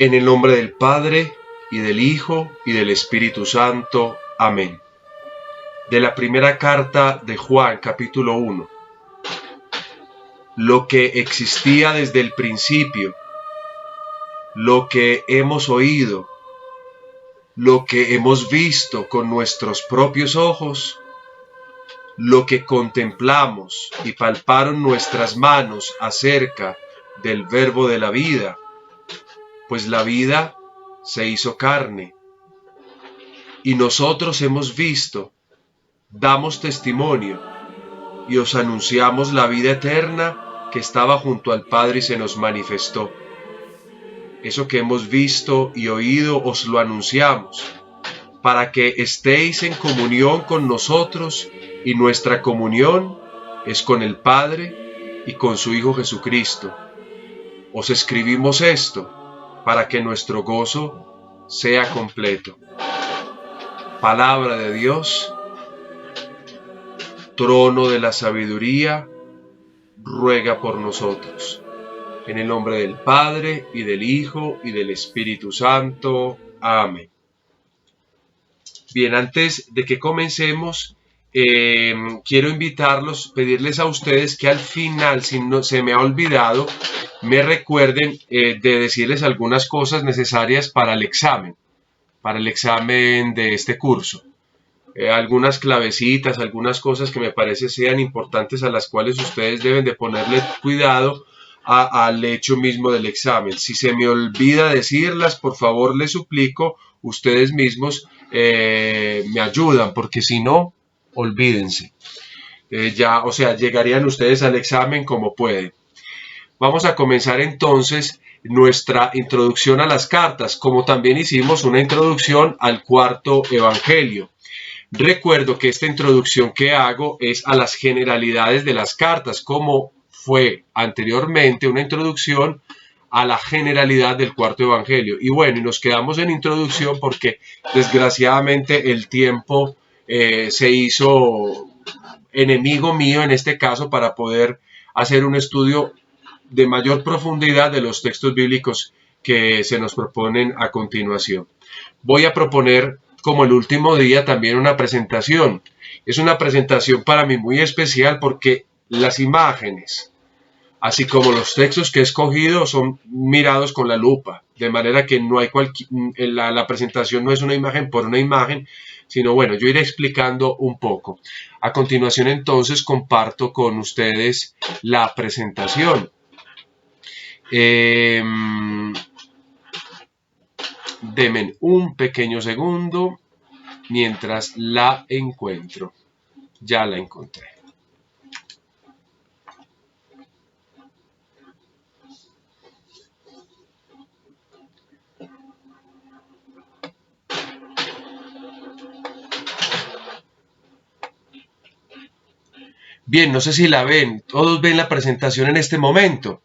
En el nombre del Padre, y del Hijo, y del Espíritu Santo. Amén. De la primera carta de Juan, capítulo 1. Lo que existía desde el principio, lo que hemos oído, lo que hemos visto con nuestros propios ojos, lo que contemplamos y palparon nuestras manos acerca del Verbo de la vida, pues la vida se hizo carne, y nosotros hemos visto, damos testimonio, y os anunciamos la vida eterna que estaba junto al Padre y se nos manifestó. Eso que hemos visto y oído os lo anunciamos, para que estéis en comunión con nosotros, y nuestra comunión es con el Padre y con su Hijo Jesucristo. Os escribimos esto para que nuestro gozo sea completo. Palabra de Dios, trono de la sabiduría, ruega por nosotros. En el nombre del Padre, y del Hijo, y del Espíritu Santo. Amén. Bien, antes de que comencemos, quiero invitarlos, pedirles a ustedes que al final, si no se me ha olvidado, me recuerden de decirles algunas cosas necesarias para el examen de este curso. Algunas clavecitas, algunas cosas que me parece sean importantes a las cuales ustedes deben de ponerle cuidado al hecho mismo del examen. Si se me olvida decirlas, por favor les suplico, ustedes mismos me ayudan, porque si no, olvídense. Llegarían ustedes al examen como pueden. Vamos a comenzar entonces nuestra introducción a las cartas, como también hicimos una introducción al cuarto evangelio. Recuerdo que esta introducción que hago es a las generalidades de las cartas, como fue anteriormente una introducción a la generalidad del cuarto evangelio. Y bueno, y nos quedamos en introducción porque desgraciadamente el tiempo se hizo enemigo mío en este caso para poder hacer un estudio de mayor profundidad de los textos bíblicos que se nos proponen a continuación. Voy a proponer como el último día también una presentación. Es una presentación para mí muy especial porque las imágenes, así como los textos que he escogido, son mirados con la lupa, de manera que no hay la presentación no es una imagen por una imagen, sino bueno, yo iré explicando un poco. A continuación entonces comparto con ustedes la presentación. Denme un pequeño segundo mientras la encuentro. Ya la encontré. Bien, no sé si la ven. ¿Todos ven la presentación en este momento?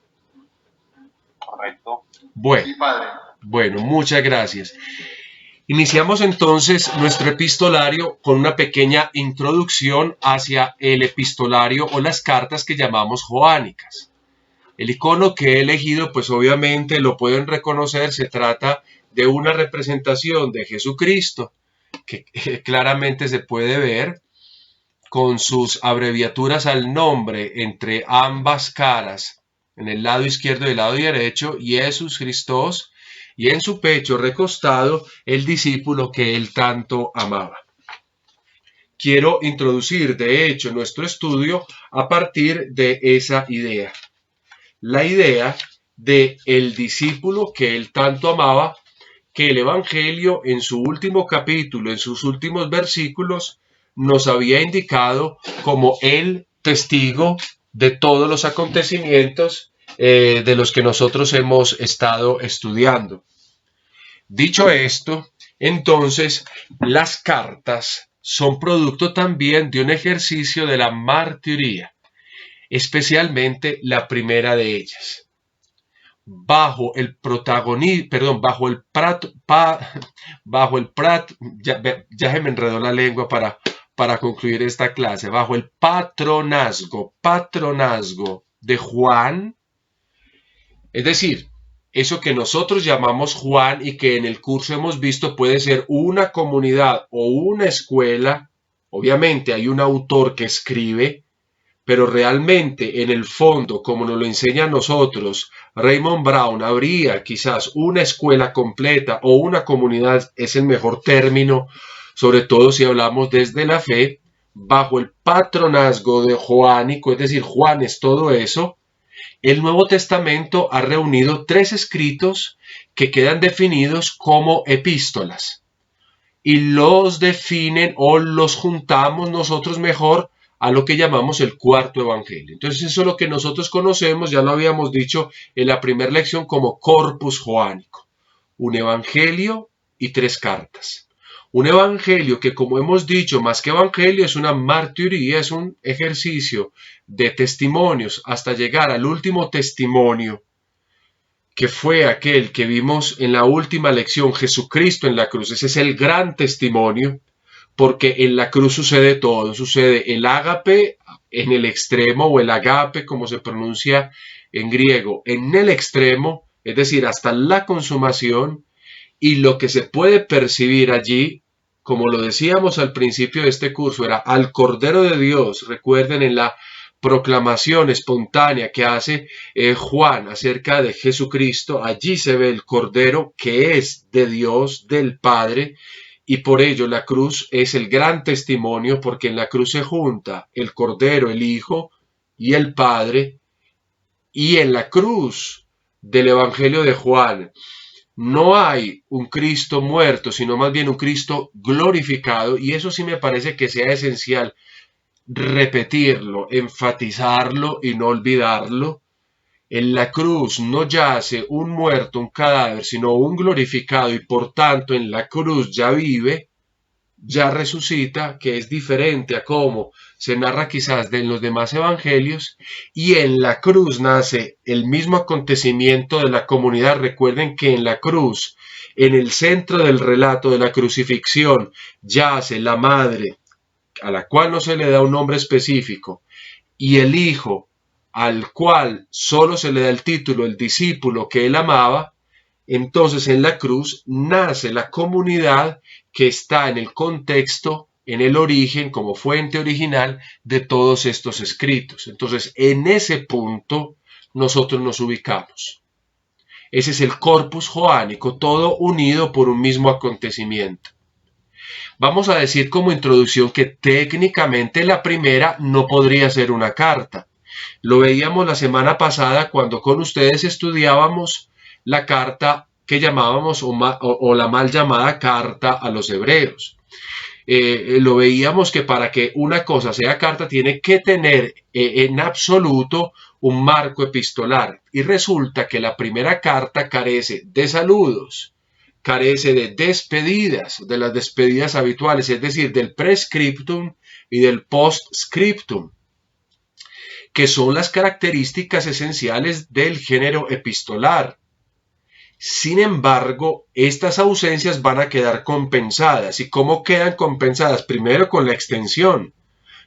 Correcto. Bueno, Sí, padre. Bueno, muchas gracias. Iniciamos entonces nuestro epistolario con una pequeña introducción hacia el epistolario o las cartas que llamamos joánicas. El icono que he elegido, pues obviamente lo pueden reconocer, se trata de una representación de Jesucristo, que claramente se puede ver con sus abreviaturas al nombre entre ambas caras, en el lado izquierdo y el lado derecho, Jesús Christos, y en su pecho recostado el discípulo que él tanto amaba. Quiero introducir, de hecho, nuestro estudio a partir de esa idea. La idea de el discípulo que él tanto amaba, que el Evangelio en su último capítulo, en sus últimos versículos, nos había indicado como el testigo de todos los acontecimientos de los que nosotros hemos estado estudiando. Dicho esto, entonces, las cartas son producto también de un ejercicio de la martiría, especialmente la primera de ellas. Bajo el ya se me enredó la lengua para concluir esta clase, bajo el patronazgo de Juan, es decir, eso que nosotros llamamos Juan y que en el curso hemos visto puede ser una comunidad o una escuela. Obviamente hay un autor que escribe, pero realmente en el fondo, como nos lo enseña a nosotros Raymond Brown, habría quizás una escuela completa o una comunidad, es el mejor término, sobre todo si hablamos desde la fe, bajo el patronazgo de Joánico, es decir, Juan es todo eso. El Nuevo Testamento ha reunido 3 escritos que quedan definidos como epístolas y los definen o los juntamos nosotros mejor a lo que llamamos el cuarto evangelio. Entonces eso es lo que nosotros conocemos, ya lo habíamos dicho en la primera lección, como corpus joánico. Un evangelio y 3 cartas. Un evangelio que, como hemos dicho, más que evangelio es una martiría, es un ejercicio de testimonios hasta llegar al último testimonio, que fue aquel que vimos en la última lección, Jesucristo en la cruz. Ese es el gran testimonio, porque en la cruz sucede todo, sucede el ágape en el extremo, o el agape como se pronuncia en griego, en el extremo, es decir, hasta la consumación, y lo que se puede percibir allí, como lo decíamos al principio de este curso, era al Cordero de Dios. Recuerden en la proclamación espontánea que hace Juan acerca de Jesucristo, allí se ve el Cordero que es de Dios, del Padre, y por ello la cruz es el gran testimonio, porque en la cruz se junta el Cordero, el Hijo y el Padre, y en la cruz del Evangelio de Juan no hay un Cristo muerto, sino más bien un Cristo glorificado, y eso sí me parece que sea esencial repetirlo, enfatizarlo y no olvidarlo. En la cruz no yace un muerto, un cadáver, sino un glorificado, y por tanto en la cruz ya vive, ya resucita, que es diferente a cómo se narra quizás en los demás evangelios, y en la cruz nace el mismo acontecimiento de la comunidad. Recuerden que en la cruz, en el centro del relato de la crucifixión, yace la madre, a la cual no se le da un nombre específico, y el Hijo, al cual solo se le da el título, el discípulo que él amaba. Entonces en la cruz nace la comunidad que está en el contexto, en el origen, como fuente original de todos estos escritos. Entonces en ese punto nosotros nos ubicamos. Ese es el corpus joánico, todo unido por un mismo acontecimiento. Vamos a decir como introducción que técnicamente la primera no podría ser una carta. Lo veíamos la semana pasada cuando con ustedes estudiábamos la carta que llamábamos o la mal llamada carta a los hebreos. Lo veíamos que para que una cosa sea carta tiene que tener en absoluto un marco epistolar, y resulta que la primera carta carece de saludos, carece de despedidas, de las despedidas habituales, es decir, del prescriptum y del postscriptum, que son las características esenciales del género epistolar. Sin embargo, estas ausencias van a quedar compensadas. ¿Y cómo quedan compensadas? Primero con la extensión.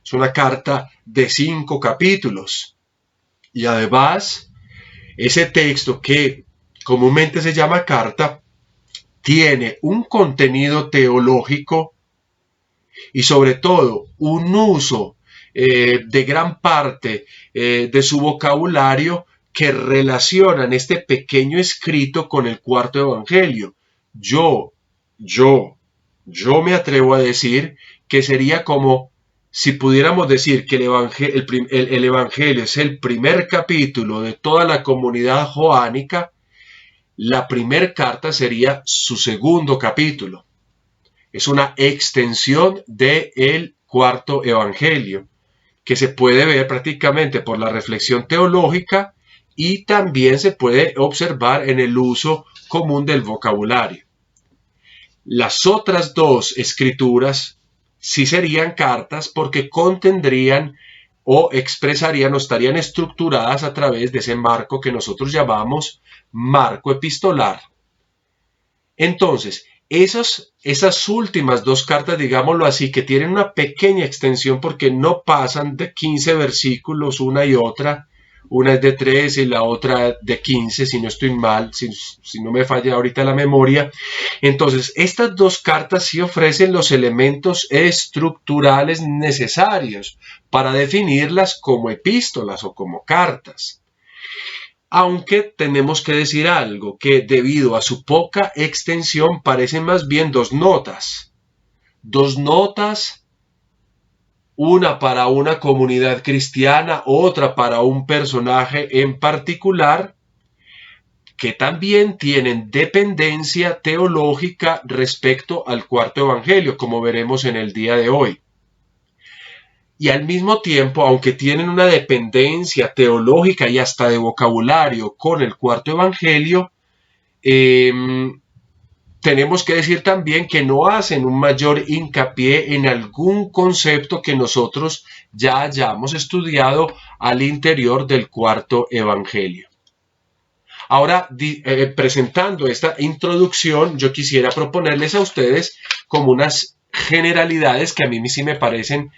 Es una carta de 5 capítulos. Y además, ese texto que comúnmente se llama carta, tiene un contenido teológico y sobre todo un uso de gran parte de su vocabulario que relacionan este pequeño escrito con el cuarto evangelio. Yo me atrevo a decir que sería como si pudiéramos decir que el evangelio es el primer capítulo de toda la comunidad joánica. La primera carta sería su segundo capítulo. Es una extensión del cuarto evangelio, que se puede ver prácticamente por la reflexión teológica y también se puede observar en el uso común del vocabulario. Las otras 2 escrituras sí serían cartas porque contendrían o expresarían o estarían estructuradas a través de ese marco que nosotros llamamos marco epistolar. Entonces, esas últimas 2 cartas, digámoslo así, que tienen una pequeña extensión porque no pasan de 15 versículos una y otra, una es de 13 y la otra de 15, si no estoy mal, si no me falla ahorita la memoria. Entonces, estas dos cartas sí ofrecen los elementos estructurales necesarios para definirlas como epístolas o como cartas. Aunque tenemos que decir algo, que debido a su poca extensión parecen más bien dos notas. Dos notas, una para una comunidad cristiana, otra para un personaje en particular, que también tienen dependencia teológica respecto al cuarto evangelio, como veremos en el día de hoy. Y al mismo tiempo, aunque tienen una dependencia teológica y hasta de vocabulario con el cuarto evangelio, tenemos que decir también que no hacen un mayor hincapié en algún concepto que nosotros ya hayamos estudiado al interior del cuarto evangelio. Ahora, presentando esta introducción, yo quisiera proponerles a ustedes como unas generalidades que a mí sí me parecen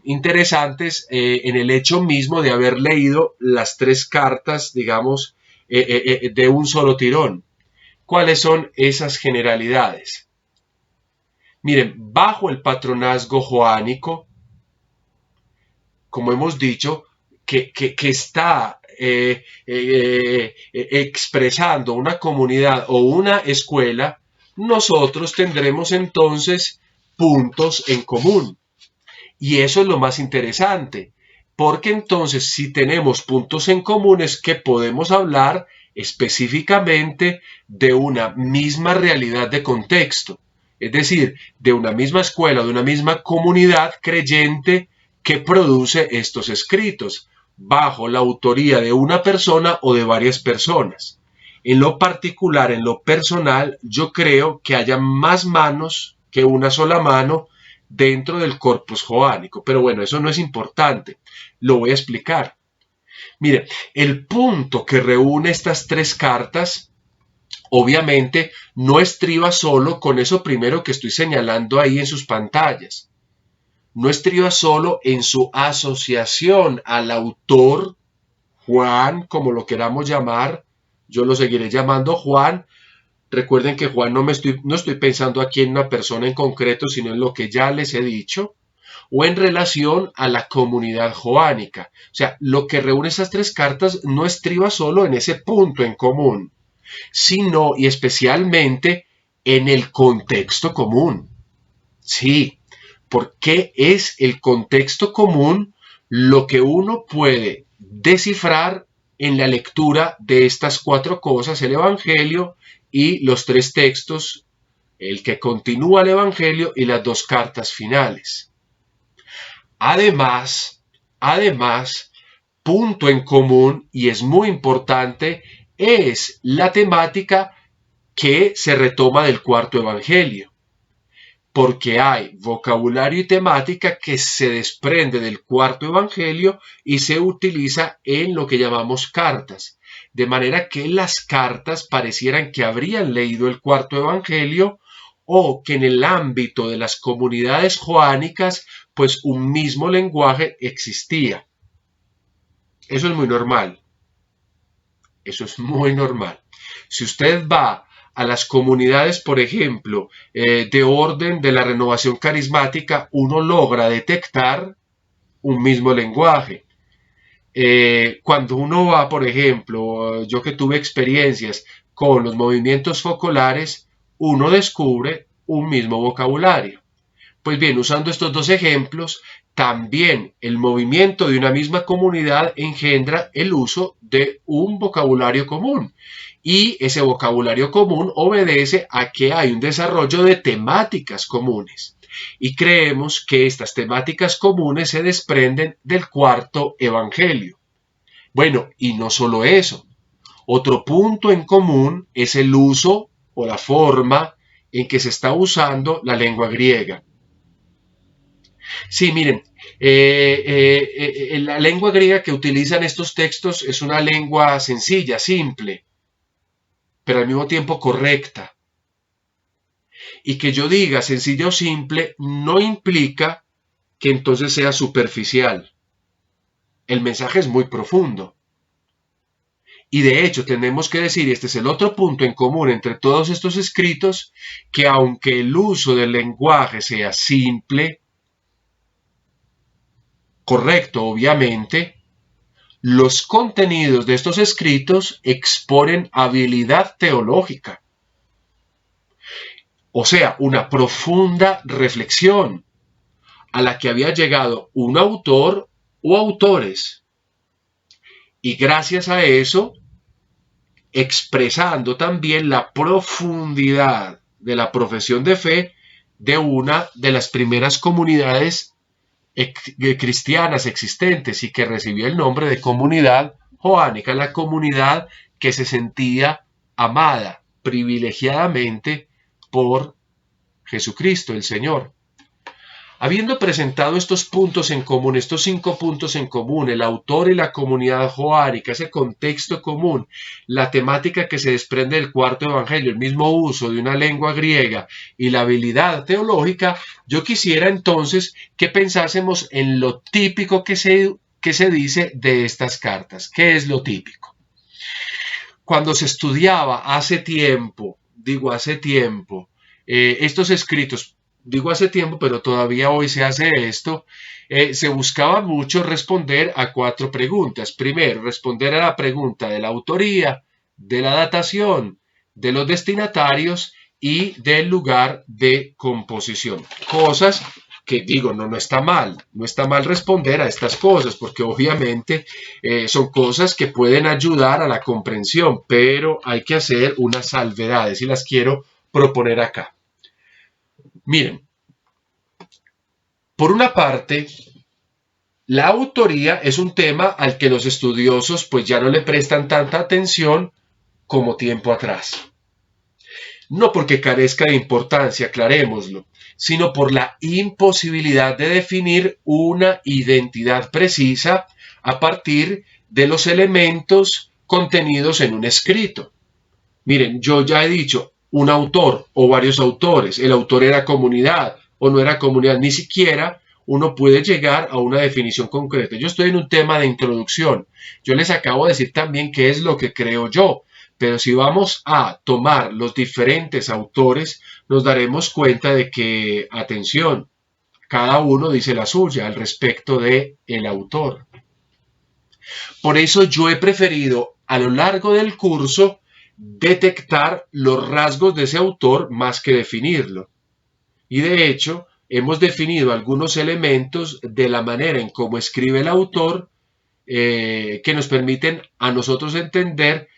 interesantes en el hecho mismo de haber leído las tres cartas, digamos, de un solo tirón. ¿Cuáles son esas generalidades? Miren, bajo el patronazgo joánico, como hemos dicho, que está expresando una comunidad o una escuela, nosotros tendremos entonces puntos en común. Y eso es lo más interesante, porque entonces si tenemos puntos en común es que podemos hablar específicamente de una misma realidad de contexto, es decir, de una misma escuela, de una misma comunidad creyente que produce estos escritos, bajo la autoría de una persona o de varias personas. En lo particular, en lo personal, yo creo que haya más manos que una sola mano dentro del corpus joánico. Pero bueno, eso no es importante. Lo voy a explicar. Mire, el punto que reúne estas tres cartas, obviamente, no estriba solo con eso primero que estoy señalando ahí en sus pantallas. No estriba solo en su asociación al autor, Juan, como lo queramos llamar, yo lo seguiré llamando Juan. Recuerden que Juan no estoy pensando aquí en una persona en concreto, sino en lo que ya les he dicho, o en relación a la comunidad joánica. O sea, lo que reúne esas tres cartas no estriba solo en ese punto en común, sino y especialmente en el contexto común. Sí, porque es el contexto común lo que uno puede descifrar en la lectura de estas cuatro cosas, el Evangelio y los tres textos, el que continúa el Evangelio y las dos cartas finales. Además, punto en común, y es muy importante, es la temática que se retoma del cuarto Evangelio, porque hay vocabulario y temática que se desprende del cuarto Evangelio y se utiliza en lo que llamamos cartas, de manera que las cartas parecieran que habrían leído el cuarto Evangelio o que en el ámbito de las comunidades joánicas pues un mismo lenguaje existía. Eso es muy normal. Eso es muy normal. Si usted va a las comunidades, por ejemplo, de orden de la renovación carismática, uno logra detectar un mismo lenguaje. Cuando uno va, por ejemplo, yo que tuve experiencias con los movimientos focolares, uno descubre un mismo vocabulario. Pues bien, usando estos dos ejemplos, también el movimiento de una misma comunidad engendra el uso de un vocabulario común. Y ese vocabulario común obedece a que hay un desarrollo de temáticas comunes. Y creemos que estas temáticas comunes se desprenden del cuarto evangelio. Bueno, y no solo eso. Otro punto en común es el uso o la forma en que se está usando la lengua griega. Sí, miren, la lengua griega que utilizan estos textos es una lengua sencilla, simple, pero al mismo tiempo correcta. Y que yo diga sencilla o simple no implica que entonces sea superficial. El mensaje es muy profundo. Y de hecho tenemos que decir, y este es el otro punto en común entre todos estos escritos, que aunque el uso del lenguaje sea simple, correcto obviamente, los contenidos de estos escritos exponen habilidad teológica. O sea, una profunda reflexión a la que había llegado un autor o autores. Y gracias a eso, expresando también la profundidad de la profesión de fe de una de las primeras comunidades cristianas existentes y que recibió el nombre de comunidad joánica, la comunidad que se sentía amada privilegiadamente por Jesucristo, el Señor. Habiendo presentado estos puntos en común, estos 5 puntos en común, el autor y la comunidad joánica, ese contexto común, la temática que se desprende del cuarto evangelio, el mismo uso de una lengua griega y la habilidad teológica, yo quisiera entonces que pensásemos en lo típico que se dice de estas cartas. ¿Qué es lo típico? Cuando se estudiaba hace tiempo, estos escritos, digo hace tiempo, pero todavía hoy se hace esto, se buscaba mucho responder a 4 preguntas. Primero, responder a la pregunta de la autoría, de la datación, de los destinatarios y del lugar de composición. Cosas que digo, no está mal responder a estas cosas, porque obviamente son cosas que pueden ayudar a la comprensión, pero hay que hacer unas salvedades y las quiero proponer acá. Miren, por una parte, la autoría es un tema al que los estudiosos pues ya no le prestan tanta atención como tiempo atrás. No porque carezca de importancia, aclarémoslo, sino por la imposibilidad de definir una identidad precisa a partir de los elementos contenidos en un escrito. Miren, yo ya he dicho un autor o varios autores, el autor era comunidad o no era comunidad, ni siquiera uno puede llegar a una definición concreta. Yo estoy en un tema de introducción. Yo les acabo de decir también qué es lo que creo yo, pero si vamos a tomar los diferentes autores, nos daremos cuenta de que, atención, cada uno dice la suya al respecto de el autor. Por eso yo he preferido a lo largo del curso detectar los rasgos de ese autor más que definirlo. Y de hecho, hemos definido algunos elementos de la manera en cómo escribe el autor que nos permiten a nosotros entender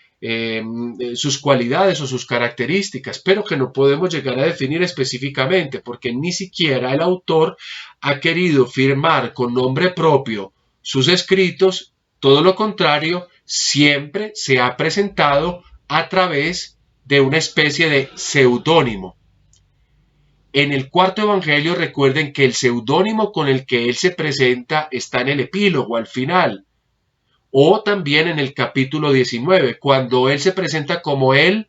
sus cualidades o sus características, pero que no podemos llegar a definir específicamente porque ni siquiera el autor ha querido firmar con nombre propio sus escritos, todo lo contrario, siempre se ha presentado a través de una especie de seudónimo. En el cuarto evangelio recuerden que el seudónimo con el que él se presenta está en el epílogo al final, o también en el capítulo 19, cuando él se presenta como el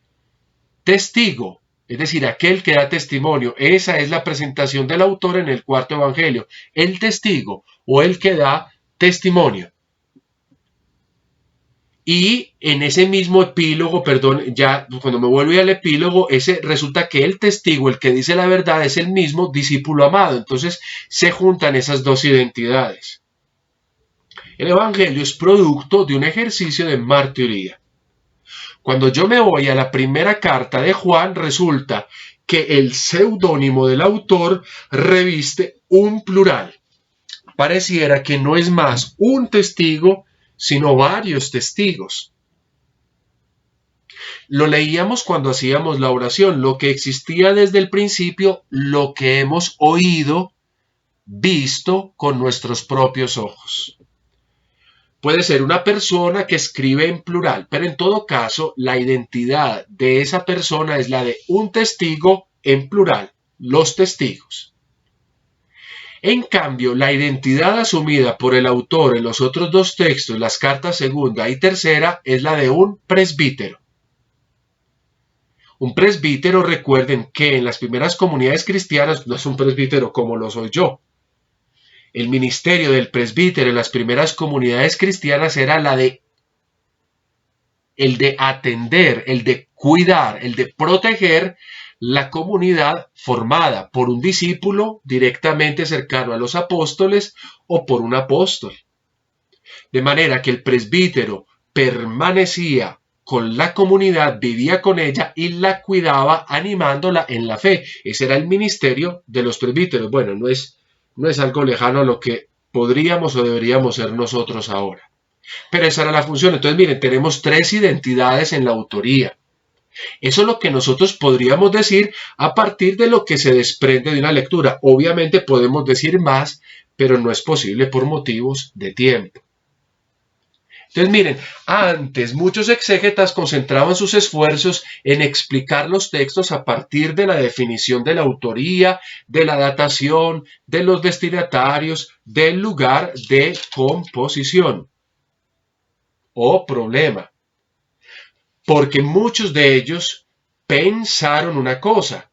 testigo, es decir, aquel que da testimonio. Esa es la presentación del autor en el cuarto evangelio, el testigo o el que da testimonio. Y en ese mismo epílogo, ya cuando me vuelvo al epílogo, resulta que el testigo, el que dice la verdad, es el mismo discípulo amado. Entonces se juntan esas dos identidades. El evangelio es producto de un ejercicio de martiría. Cuando yo me voy a la primera carta de Juan, resulta que el seudónimo del autor reviste un plural. Pareciera que no es más un testigo, sino varios testigos. Lo leíamos cuando hacíamos la oración, lo que existía desde el principio, lo que hemos oído, visto con nuestros propios ojos. Puede ser una persona que escribe en plural, pero en todo caso, la identidad de esa persona es la de un testigo en plural, los testigos. En cambio, la identidad asumida por el autor en los otros 2 textos, las cartas segunda y tercera, es la de un presbítero. Un presbítero, recuerden que en las primeras comunidades cristianas no es un presbítero como lo soy yo. El ministerio del presbítero en las primeras comunidades cristianas era el de atender, el de cuidar, el de proteger la comunidad formada por un discípulo directamente cercano a los apóstoles o por un apóstol. De manera que el presbítero permanecía con la comunidad, vivía con ella y la cuidaba animándola en la fe. Ese era el ministerio de los presbíteros. Bueno, no es algo lejano a lo que podríamos o deberíamos ser nosotros ahora. Pero esa era la función. Entonces, miren, tenemos 3 identidades en la autoría. Eso es lo que nosotros podríamos decir a partir de lo que se desprende de una lectura. Obviamente podemos decir más, pero no es posible por motivos de tiempo. Entonces, miren, antes muchos exégetas concentraban sus esfuerzos en explicar los textos a partir de la definición de la autoría, de la datación, de los destinatarios, del lugar de composición o problema. Porque muchos de ellos pensaron una cosa,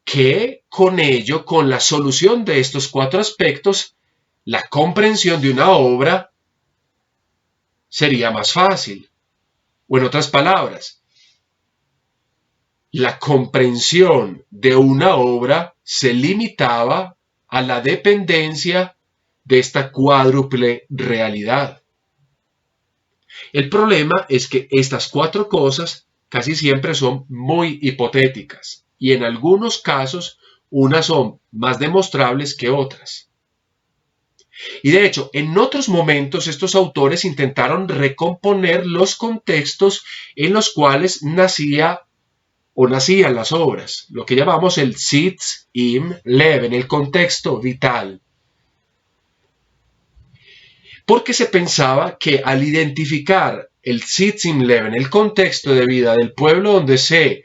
que con ello, con la solución de estos 4 aspectos, la comprensión de una obra sería más fácil. O en otras palabras, la comprensión de una obra se limitaba a la dependencia de esta cuádruple realidad. El problema es que estas 4 cosas casi siempre son muy hipotéticas y en algunos casos unas son más demostrables que otras. Y de hecho, en otros momentos estos autores intentaron recomponer los contextos en los cuales nacían las obras, lo que llamamos el Sitz im Leben, el contexto vital. Porque se pensaba que al identificar el Sitz im Leben, el contexto de vida del pueblo donde se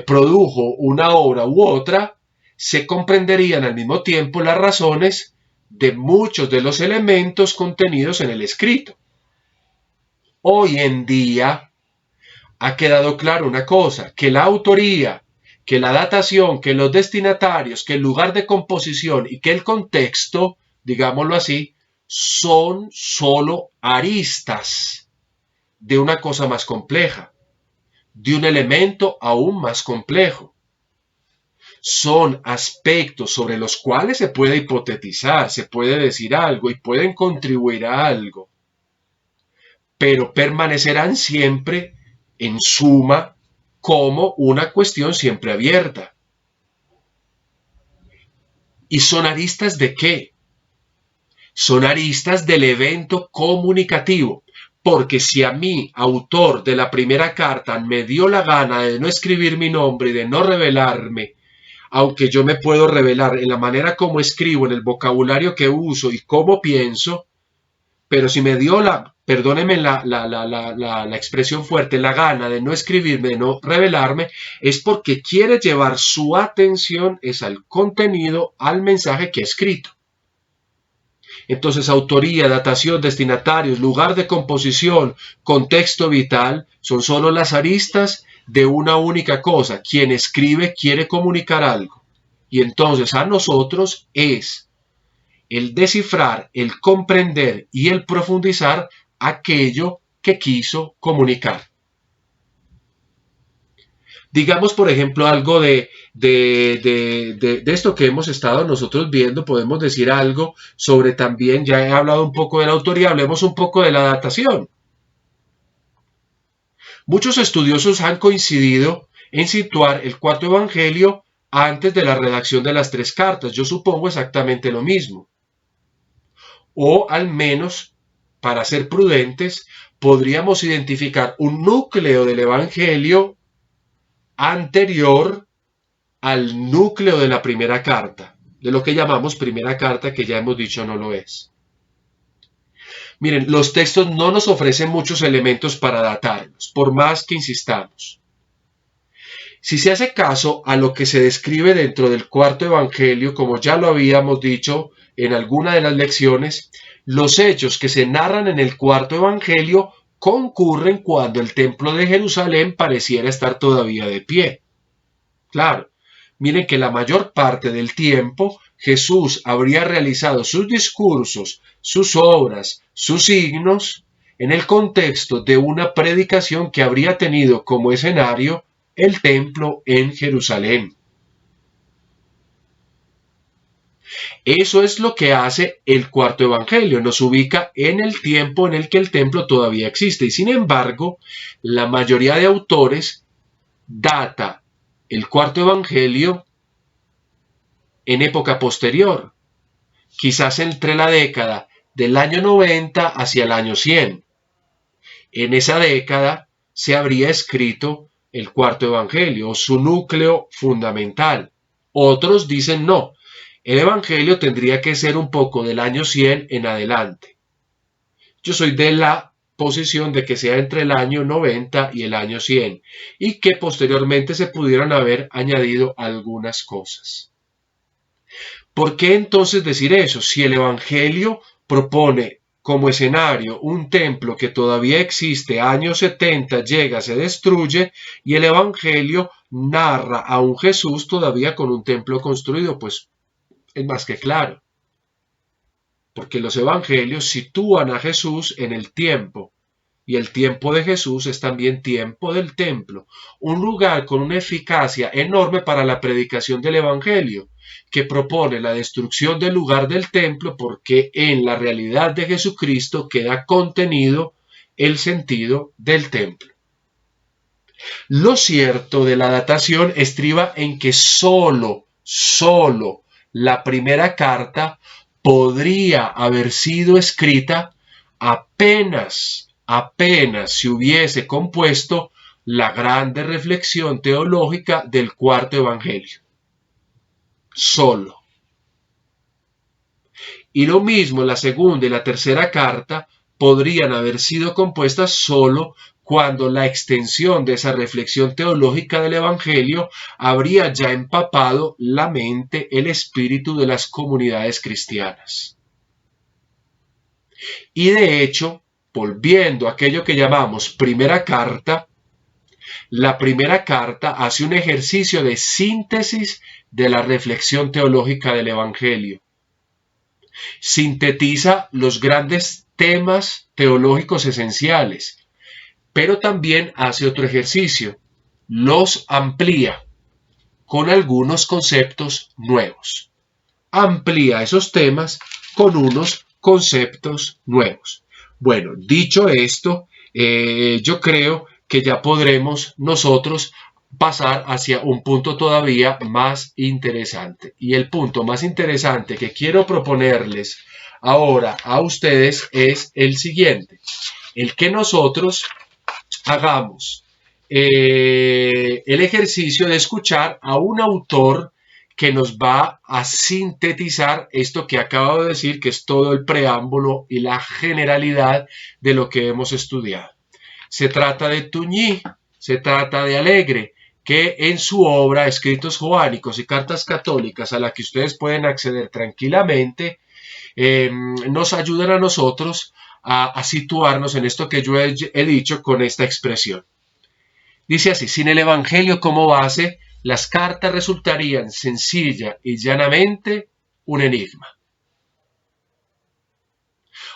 produjo una obra u otra, se comprenderían al mismo tiempo las razones de muchos de los elementos contenidos en el escrito. Hoy en día ha quedado claro una cosa, que la autoría, que la datación, que los destinatarios, que el lugar de composición y que el contexto, digámoslo así, son solo aristas de una cosa más compleja, de un elemento aún más complejo. Son aspectos sobre los cuales se puede hipotetizar, se puede decir algo y pueden contribuir a algo, pero permanecerán siempre en suma como una cuestión siempre abierta. ¿Y son aristas de qué? Son aristas del evento comunicativo, porque si a mí, autor de la primera carta, me dio la gana de no escribir mi nombre y de no revelarme, aunque yo me puedo revelar en la manera como escribo, en el vocabulario que uso y cómo pienso, pero si me dio perdónenme la expresión fuerte, la gana de no escribirme, de no revelarme, es porque quiere llevar su atención es al contenido, al mensaje que he escrito. Entonces, autoría, datación, destinatarios, lugar de composición, contexto vital, son solo las aristas de una única cosa. Quien escribe quiere comunicar algo. Y entonces a nosotros es el descifrar, el comprender y el profundizar aquello que quiso comunicar. Digamos, por ejemplo, algo de esto que hemos estado nosotros viendo, podemos decir algo sobre también, ya he hablado un poco de la autoría, hablemos un poco de la datación. Muchos estudiosos han coincidido en situar el cuarto evangelio antes de la redacción de las 3 cartas. Yo supongo exactamente lo mismo. O al menos, para ser prudentes, podríamos identificar un núcleo del evangelio anterior al núcleo de la primera carta, de lo que llamamos primera carta, que ya hemos dicho no lo es. Miren, los textos no nos ofrecen muchos elementos para datarlos, por más que insistamos. Si se hace caso a lo que se describe dentro del cuarto evangelio, como ya lo habíamos dicho en alguna de las lecciones, los hechos que se narran en el cuarto evangelio concurren cuando el templo de Jerusalén pareciera estar todavía de pie. Claro, miren que la mayor parte del tiempo Jesús habría realizado sus discursos, sus obras, sus signos, en el contexto de una predicación que habría tenido como escenario el templo en Jerusalén. Eso es lo que hace el cuarto evangelio, nos ubica en el tiempo en el que el templo todavía existe y sin embargo la mayoría de autores data el cuarto evangelio en época posterior, quizás entre la década del año 90 hacia el año 100. En esa década se habría escrito el cuarto evangelio, su núcleo fundamental. Otros dicen no, el evangelio tendría que ser un poco del año 100 en adelante. Yo soy de la posición de que sea entre el año 90 y el año 100 y que posteriormente se pudieran haber añadido algunas cosas. ¿Por qué entonces decir eso? Si el evangelio propone como escenario un templo que todavía existe, años 70 llega, se destruye y el evangelio narra a un Jesús todavía con un templo construido, pues es más que claro. Porque los evangelios sitúan a Jesús en el tiempo, y el tiempo de Jesús es también tiempo del templo, un lugar con una eficacia enorme para la predicación del evangelio, que propone la destrucción del lugar del templo porque en la realidad de Jesucristo queda contenido el sentido del templo. Lo cierto de la datación estriba en que solo la primera carta podría haber sido escrita apenas se hubiese compuesto la grande reflexión teológica del cuarto evangelio. Solo. Y lo mismo la segunda y la tercera carta podrían haber sido compuestas solo cuando la extensión de esa reflexión teológica del evangelio habría ya empapado la mente, el espíritu de las comunidades cristianas. Y de hecho, volviendo a aquello que llamamos primera carta, la primera carta hace un ejercicio de síntesis de la reflexión teológica del evangelio. Sintetiza los grandes temas teológicos esenciales, pero también hace otro ejercicio, los amplía con algunos conceptos nuevos. Amplía esos temas con unos conceptos nuevos. Bueno, dicho esto, yo creo que ya podremos nosotros pasar hacia un punto todavía más interesante. Y el punto más interesante que quiero proponerles ahora a ustedes es el siguiente. El que nosotros hagamos el ejercicio de escuchar a un autor que nos va a sintetizar esto que acabo de decir, que es todo el preámbulo y la generalidad de lo que hemos estudiado. Se trata de Tuñi, se trata de Alegre, que en su obra Escritos Joánicos y Cartas Católicas, a la que ustedes pueden acceder tranquilamente, nos ayudan a nosotros a situarnos en esto que yo he dicho con esta expresión. Dice así: sin el Evangelio como base, las cartas resultarían sencilla y llanamente un enigma.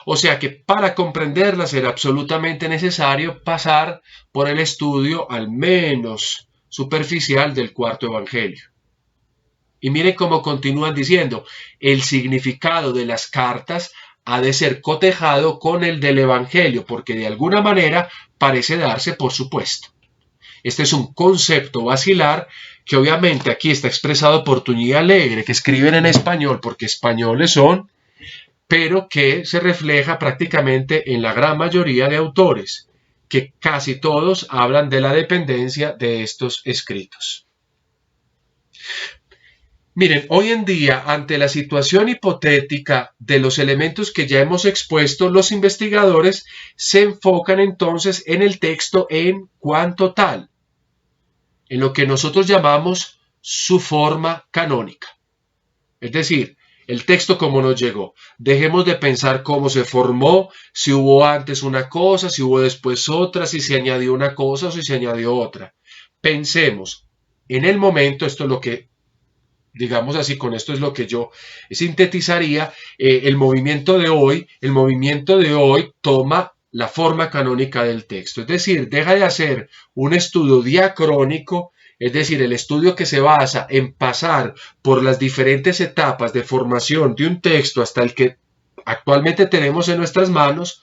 O sea que para comprenderlas era absolutamente necesario pasar por el estudio al menos superficial del cuarto evangelio. Y miren cómo continúan diciendo, el significado de las cartas ha de ser cotejado con el del evangelio, porque de alguna manera parece darse por supuesto. Este es un concepto basilar que obviamente aquí está expresado por Tuñi y Alegre, que escriben en español porque españoles son, pero que se refleja prácticamente en la gran mayoría de autores, que casi todos hablan de la dependencia de estos escritos. Miren, hoy en día, ante la situación hipotética de los elementos que ya hemos expuesto, los investigadores se enfocan entonces en el texto en cuanto tal, en lo que nosotros llamamos su forma canónica. Es decir, el texto como nos llegó. Dejemos de pensar cómo se formó, si hubo antes una cosa, si hubo después otra, si se añadió una cosa o si se añadió otra. Pensemos en el momento, esto es lo que Digamos así, con esto es lo que yo sintetizaría. El movimiento de hoy toma la forma canónica del texto, es decir, deja de hacer un estudio diacrónico, es decir, el estudio que se basa en pasar por las diferentes etapas de formación de un texto hasta el que actualmente tenemos en nuestras manos,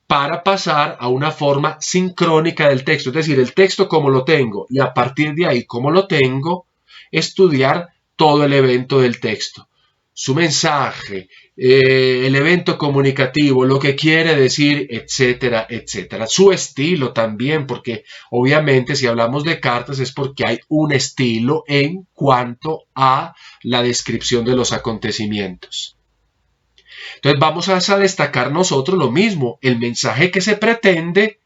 para pasar a una forma sincrónica del texto, es decir, el texto como lo tengo y a partir de ahí como lo tengo, estudiar todo el evento del texto, su mensaje, el evento comunicativo, lo que quiere decir, etcétera, etcétera. Su estilo también, porque obviamente si hablamos de cartas es porque hay un estilo en cuanto a la descripción de los acontecimientos. Entonces vamos a destacar nosotros lo mismo, el mensaje que se pretende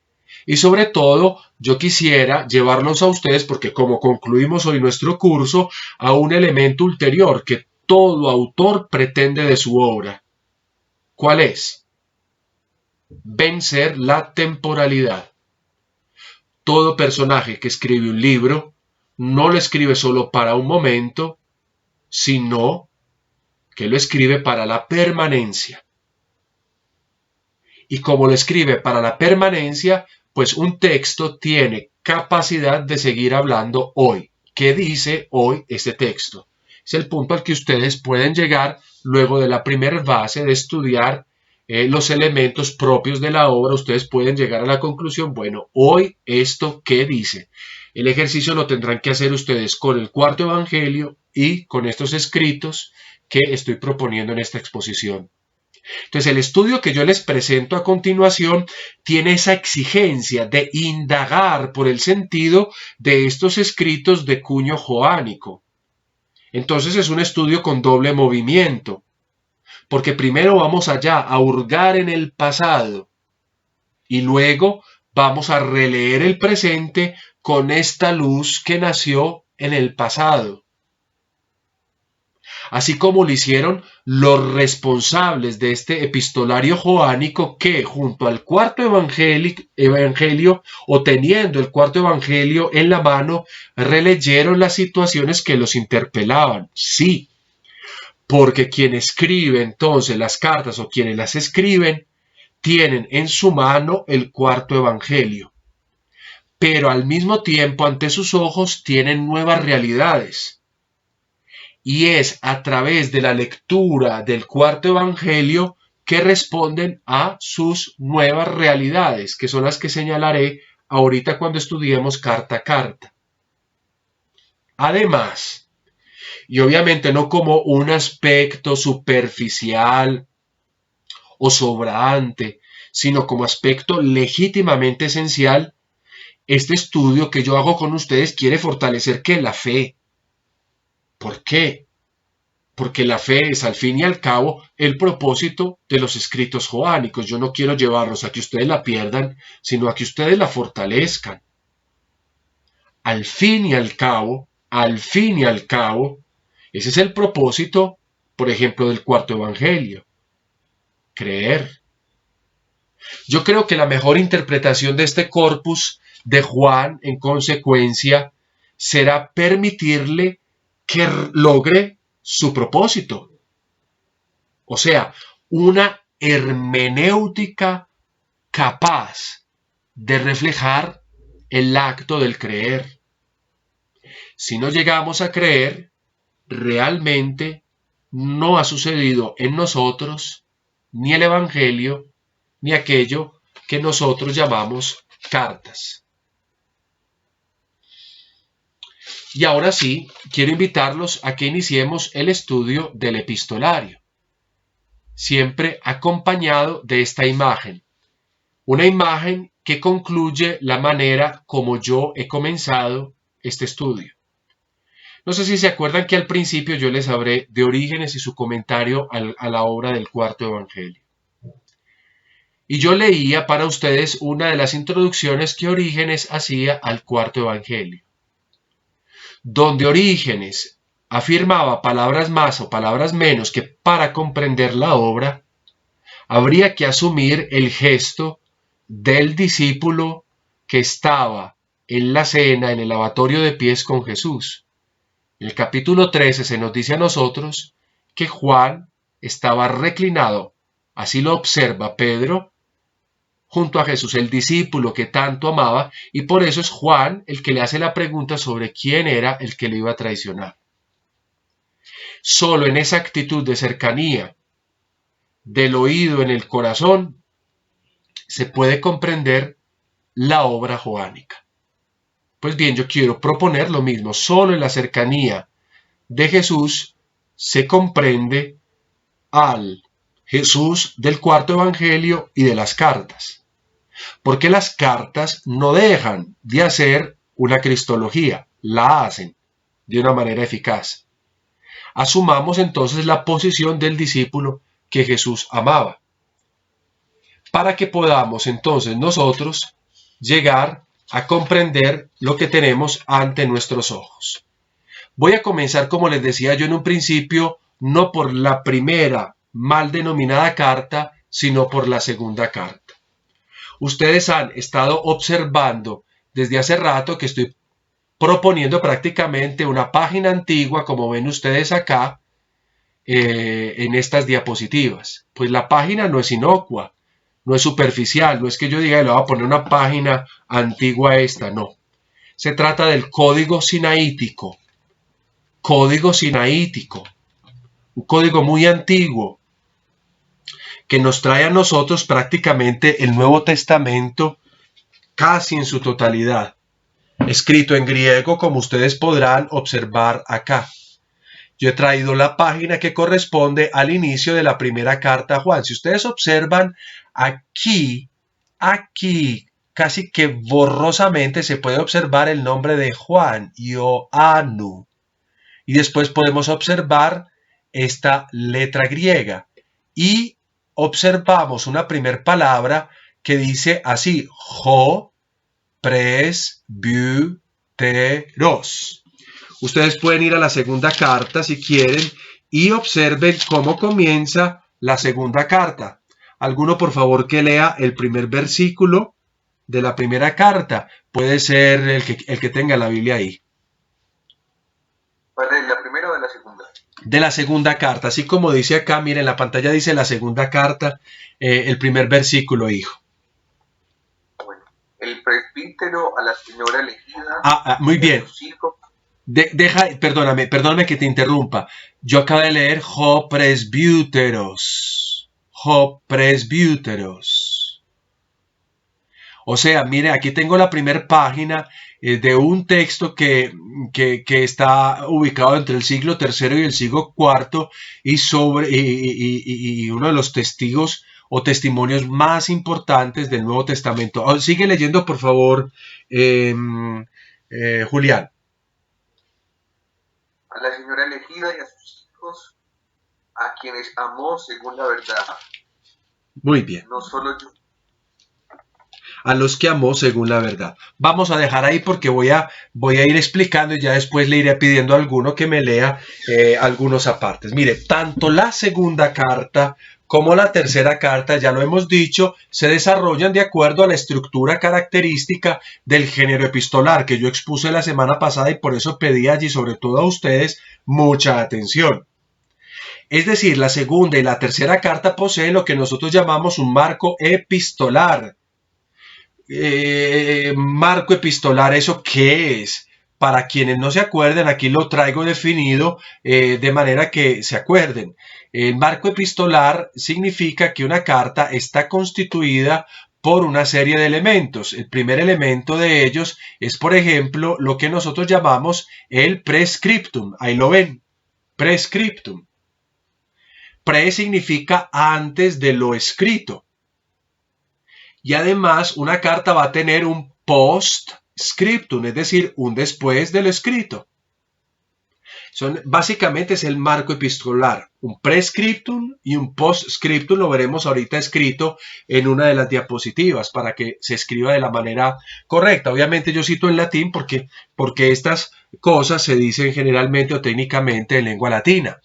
y sobre todo yo quisiera llevarlos a ustedes, porque como concluimos hoy nuestro curso, a un elemento ulterior que todo autor pretende de su obra. ¿Cuál es? Vencer la temporalidad. Todo personaje que escribe un libro no lo escribe solo para un momento, sino que lo escribe para la permanencia. Y como lo escribe para la permanencia, pues un texto tiene capacidad de seguir hablando hoy. ¿Qué dice hoy este texto? Es el punto al que ustedes pueden llegar luego de la primera fase de estudiar los elementos propios de la obra. Ustedes pueden llegar a la conclusión, bueno, hoy esto ¿qué dice? El ejercicio lo tendrán que hacer ustedes con el cuarto evangelio y con estos escritos que estoy proponiendo en esta exposición. Entonces, el estudio que yo les presento a continuación tiene esa exigencia de indagar por el sentido de estos escritos de cuño joánico. Entonces, es un estudio con doble movimiento, porque primero vamos allá a hurgar en el pasado y luego vamos a releer el presente con esta luz que nació en el pasado. Así como lo hicieron los responsables de este epistolario joánico que junto al cuarto evangelio o teniendo el cuarto evangelio en la mano, releyeron las situaciones que los interpelaban. Sí, porque quien escribe entonces las cartas o quienes las escriben tienen en su mano el cuarto evangelio, pero al mismo tiempo ante sus ojos tienen nuevas realidades. Y es a través de la lectura del cuarto evangelio que responden a sus nuevas realidades, que son las que señalaré ahorita cuando estudiemos carta a carta. Además, y obviamente no como un aspecto superficial o sobrante, sino como aspecto legítimamente esencial, este estudio que yo hago con ustedes quiere fortalecer ¿qué? La fe. ¿Por qué? Porque la fe es al fin y al cabo el propósito de los escritos joánicos. Yo no quiero llevarlos a que ustedes la pierdan, sino a que ustedes la fortalezcan. Al fin y al cabo, ese es el propósito, por ejemplo, del cuarto evangelio. Creer. Yo creo que la mejor interpretación de este corpus de Juan, en consecuencia, será permitirle que logre su propósito. O sea, una hermenéutica capaz de reflejar el acto del creer. Si no llegamos a creer, realmente no ha sucedido en nosotros ni el Evangelio, ni aquello que nosotros llamamos cartas. Y ahora sí, quiero invitarlos a que iniciemos el estudio del epistolario, siempre acompañado de esta imagen. Una imagen que concluye la manera como yo he comenzado este estudio. No sé si se acuerdan que al principio yo les hablé de Orígenes y su comentario a la obra del cuarto evangelio. Y yo leía para ustedes una de las introducciones que Orígenes hacía al cuarto evangelio, donde Orígenes afirmaba palabras más o palabras menos que para comprender la obra, habría que asumir el gesto del discípulo que estaba en la cena, en el lavatorio de pies con Jesús. En el capítulo 13 se nos dice a nosotros que Juan estaba reclinado, así lo observa Pedro, junto a Jesús, el discípulo que tanto amaba, y por eso es Juan el que le hace la pregunta sobre quién era el que le iba a traicionar. Solo en esa actitud de cercanía, del oído en el corazón, se puede comprender la obra joánica. Pues bien, yo quiero proponer lo mismo, solo en la cercanía de Jesús se comprende al Jesús del cuarto evangelio y de las cartas. Porque las cartas no dejan de hacer una cristología, la hacen de una manera eficaz. Asumamos entonces la posición del discípulo que Jesús amaba, para que podamos entonces nosotros llegar a comprender lo que tenemos ante nuestros ojos. Voy a comenzar, como les decía yo en un principio, no por la primera mal denominada carta, sino por la segunda carta. Ustedes han estado observando desde hace rato que estoy proponiendo prácticamente una página antigua, como ven ustedes acá, en estas diapositivas. Pues la página no es inocua, no es superficial, no es que yo diga le voy a poner una página antigua a esta, no. Se trata del código sinaítico. Código sinaítico, un código muy antiguo que nos trae a nosotros prácticamente el Nuevo Testamento casi en su totalidad, escrito en griego como ustedes podrán observar acá. Yo he traído la página que corresponde al inicio de la primera carta a Juan. Si ustedes observan aquí, casi que borrosamente se puede observar el nombre de Juan, Ioannu. Y después podemos observar esta letra griega. Y observamos una primera palabra que dice así, ho presbyteros. Ustedes pueden ir a la segunda carta si quieren y observen cómo comienza la segunda carta. Alguno por favor que lea el primer versículo de la primera carta. Puede ser el que tenga la Biblia ahí. ¿La primera o de la segunda? De la segunda carta, así como dice acá, miren, en la pantalla dice la segunda carta, el primer versículo, hijo. Bueno, el presbítero a la señora elegida. Muy bien. Perdóname que te interrumpa. Yo acabo de leer ho presbíteros. Ho presbíteros. O sea, mire, aquí tengo la primera página de un texto que está ubicado entre el siglo III y el siglo IV y uno de los testigos o testimonios más importantes del Nuevo Testamento. Sigue leyendo, por favor, Julián. A la señora elegida y a sus hijos, a quienes amó según la verdad. Muy bien. No solo yo. A los que amó según la verdad. Vamos a dejar ahí porque voy a ir explicando y ya después le iré pidiendo a alguno que me lea algunos apartes. Mire, tanto la segunda carta como la tercera carta, ya lo hemos dicho, se desarrollan de acuerdo a la estructura característica del género epistolar que yo expuse la semana pasada y por eso pedí allí, sobre todo a ustedes, mucha atención. Es decir, la segunda y la tercera carta poseen lo que nosotros llamamos un marco epistolar. Marco epistolar, ¿eso qué es? Para quienes no se acuerden, aquí lo traigo definido de manera que se acuerden. El marco epistolar significa que una carta está constituida por una serie de elementos. El primer elemento de ellos es, por ejemplo, lo que nosotros llamamos el prescriptum. Ahí lo ven, prescriptum. Pre significa antes de lo escrito. Y además una carta va a tener un postscriptum, es decir, un después de lo escrito. Básicamente es el marco epistolar, un prescriptum y un postscriptum, lo veremos ahorita escrito en una de las diapositivas para que se escriba de la manera correcta. Obviamente yo cito en latín porque estas cosas se dicen generalmente o técnicamente en lengua latina.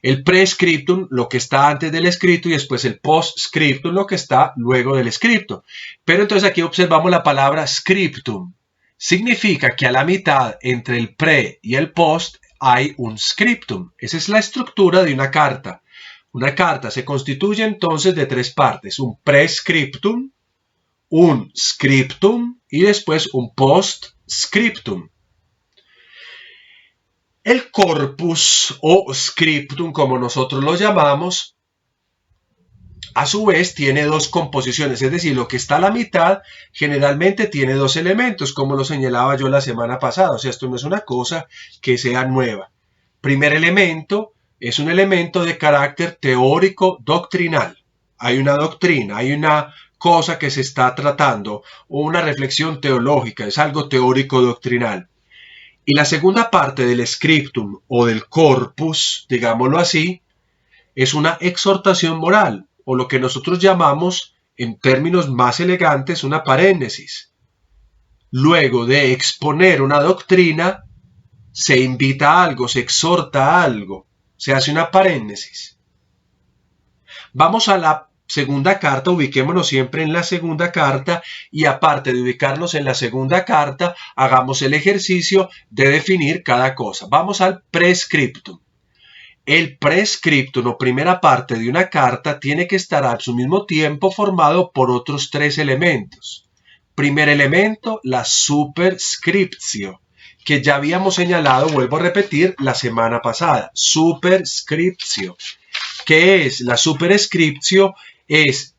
El prescriptum, lo que está antes del escrito, y después el postscriptum, lo que está luego del escrito. Pero entonces aquí observamos la palabra scriptum. significa que a la mitad entre el pre y el post hay un scriptum. Esa es la estructura de una carta. Una carta se constituye entonces de 3 partes: un prescriptum, un scriptum y después un postscriptum. El corpus o scriptum, como nosotros lo llamamos, a su vez tiene 2 composiciones, es decir, lo que está a la mitad generalmente tiene 2 elementos, como lo señalaba yo la semana pasada. O sea, esto no es una cosa que sea nueva. Primer elemento es un elemento de carácter teórico doctrinal. Hay una doctrina, hay una cosa que se está tratando, o una reflexión teológica, es algo teórico doctrinal. Y la segunda parte del scriptum o del corpus, digámoslo así, es una exhortación moral, o lo que nosotros llamamos, en términos más elegantes, una paréntesis. Luego de exponer una doctrina, se invita a algo, se exhorta a algo, se hace una paréntesis. Vamos a la segunda carta, ubiquémonos siempre en la segunda carta, y aparte de ubicarnos en la segunda carta, hagamos el ejercicio de definir cada cosa. Vamos al prescriptum. El prescriptum o primera parte de una carta tiene que estar a su mismo tiempo formado por otros 3 elementos. Primer elemento, la superscriptio, que ya habíamos señalado, vuelvo a repetir, la semana pasada. Superscriptio. ¿Qué es? La superscriptio es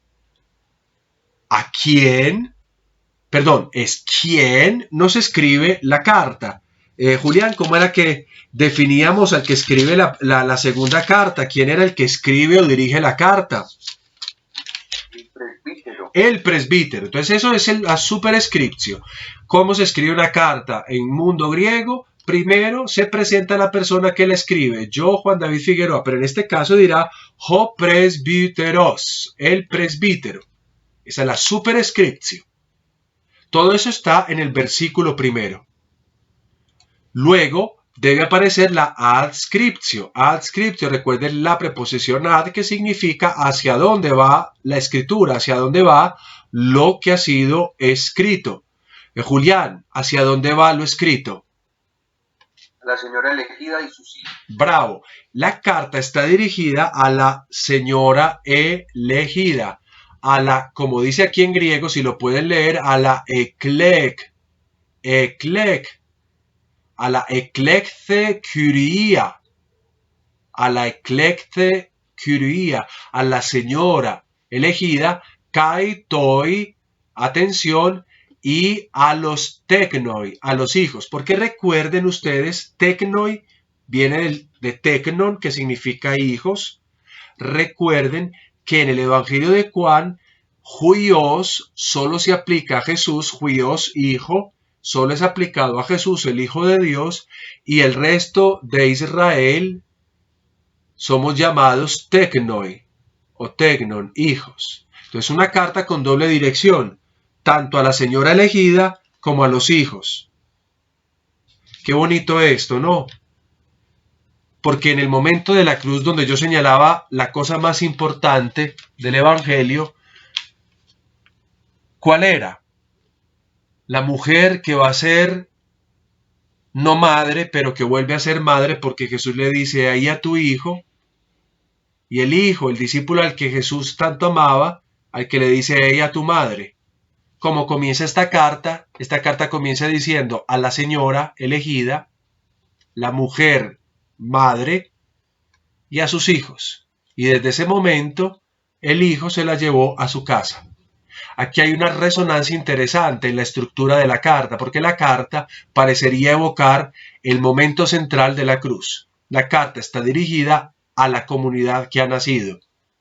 es quién nos escribe la carta. Julián, ¿cómo era que definíamos al que escribe la segunda carta? ¿Quién era el que escribe o dirige la carta? El presbítero. El presbítero. Entonces eso es la superscriptio. ¿Cómo se escribe una carta? En mundo griego, primero se presenta la persona que la escribe. Yo, Juan David Figueroa, pero en este caso dirá ho presbíteros, el presbítero. Esa es la superscriptio. Todo eso está en el versículo primero. Luego debe aparecer la adscriptio. Adscriptio, recuerden la preposición ad, que significa hacia dónde va la escritura, hacia dónde va lo que ha sido escrito. Julián, ¿hacia dónde va lo escrito? La señora elegida y sus hijos. Bravo. La carta está dirigida a la señora elegida, a la, como dice aquí en griego, si lo pueden leer, a la eklek, a la eklekte kyria, a la eklekte kyria, a la señora elegida, kai toi, atención, y a los teknoi, a los hijos. Porque recuerden ustedes, teknoi viene de teknon, que significa hijos. Recuerden que en el Evangelio de Juan, huios solo se aplica a Jesús, huios, hijo, solo es aplicado a Jesús, el Hijo de Dios, y el resto de Israel somos llamados teknoi o teknon, hijos. Entonces una carta con doble dirección, tanto a la señora elegida como a los hijos. Qué bonito esto, ¿no? Porque en el momento de la cruz, donde yo señalaba la cosa más importante del Evangelio, ¿cuál era? La mujer que va a ser no madre, pero que vuelve a ser madre, porque Jesús le dice ahí a tu hijo, y el hijo, el discípulo al que Jesús tanto amaba, al que le dice ahí a tu madre. Como comienza esta carta comienza diciendo a la señora elegida, la mujer madre y a sus hijos. Y desde ese momento el hijo se la llevó a su casa. Aquí hay una resonancia interesante en la estructura de la carta, porque la carta parecería evocar el momento central de la cruz. La carta está dirigida a la comunidad que ha nacido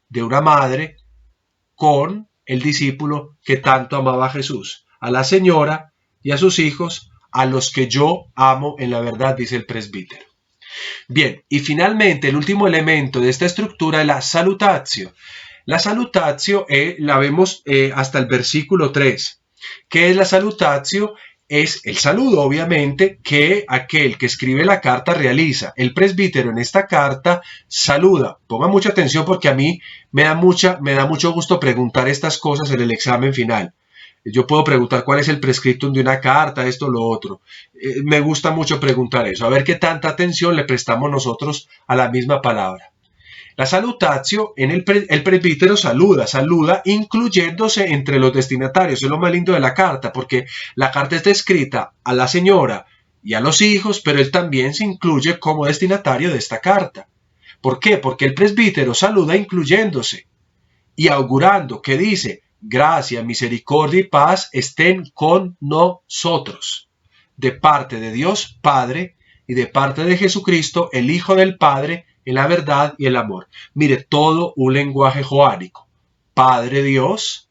de una madre con el discípulo que tanto amaba a Jesús, a la señora y a sus hijos, a los que yo amo en la verdad, dice el presbítero. Bien, y finalmente el último elemento de esta estructura es la salutatio. La salutatio la vemos hasta el versículo 3. ¿Qué es la salutatio? Es el saludo, obviamente, que aquel que escribe la carta realiza. El presbítero en esta carta saluda. Ponga mucha atención porque a mí me da mucho gusto preguntar estas cosas en el examen final. Yo puedo preguntar cuál es el prescriptum de una carta, esto, lo otro. Me gusta mucho preguntar eso, a ver qué tanta atención le prestamos nosotros a la misma palabra. La salutatio, el presbítero saluda incluyéndose entre los destinatarios. Es lo más lindo de la carta, porque la carta está escrita a la señora y a los hijos, pero él también se incluye como destinatario de esta carta. ¿Por qué? Porque el presbítero saluda incluyéndose y augurando, que dice: gracia, misericordia y paz estén con nosotros, de parte de Dios Padre y de parte de Jesucristo, el Hijo del Padre, en la verdad y el amor. Mire, todo un lenguaje joánico. Padre Dios,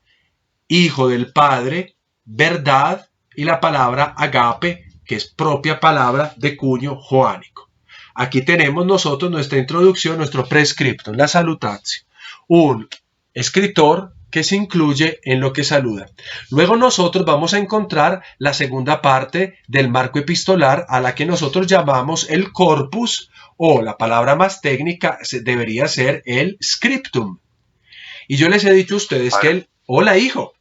Hijo del Padre, verdad, y la palabra agape, que es propia palabra de cuño joánico. Aquí tenemos nosotros nuestra introducción, nuestro prescriptum, la salutatio. Un escritor que se incluye en lo que saluda. Luego nosotros vamos a encontrar la segunda parte del marco epistolar, a la que nosotros llamamos el corpus, o la palabra más técnica debería ser el scriptum. Y yo les he dicho a ustedes que el... Hola, hijo.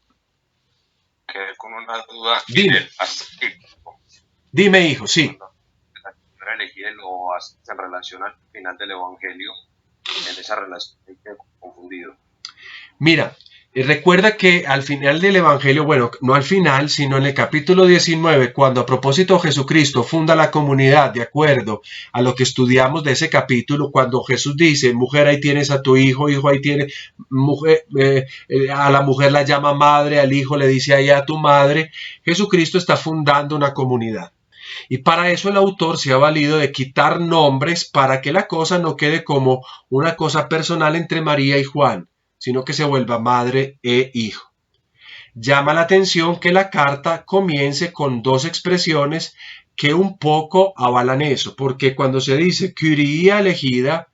Quedé con una duda. Dime. Dime, hijo, sí. La elegida lo hace en relación al final del Evangelio. En esa relación estoy confundido. Mira, recuerda que al final del Evangelio, bueno, no al final, sino en el capítulo 19, cuando a propósito Jesucristo funda la comunidad, de acuerdo a lo que estudiamos de ese capítulo, cuando Jesús dice: mujer, ahí tienes a tu hijo, hijo, ahí tienes, mujer, a la mujer la llama madre, al hijo le dice: ahí a tu madre. Jesucristo está fundando una comunidad. Y para eso el autor se ha valido de quitar nombres para que la cosa no quede como una cosa personal entre María y Juan, sino que se vuelva madre e hijo. Llama la atención que la carta comience con dos expresiones que un poco avalan eso, porque cuando se dice curia elegida,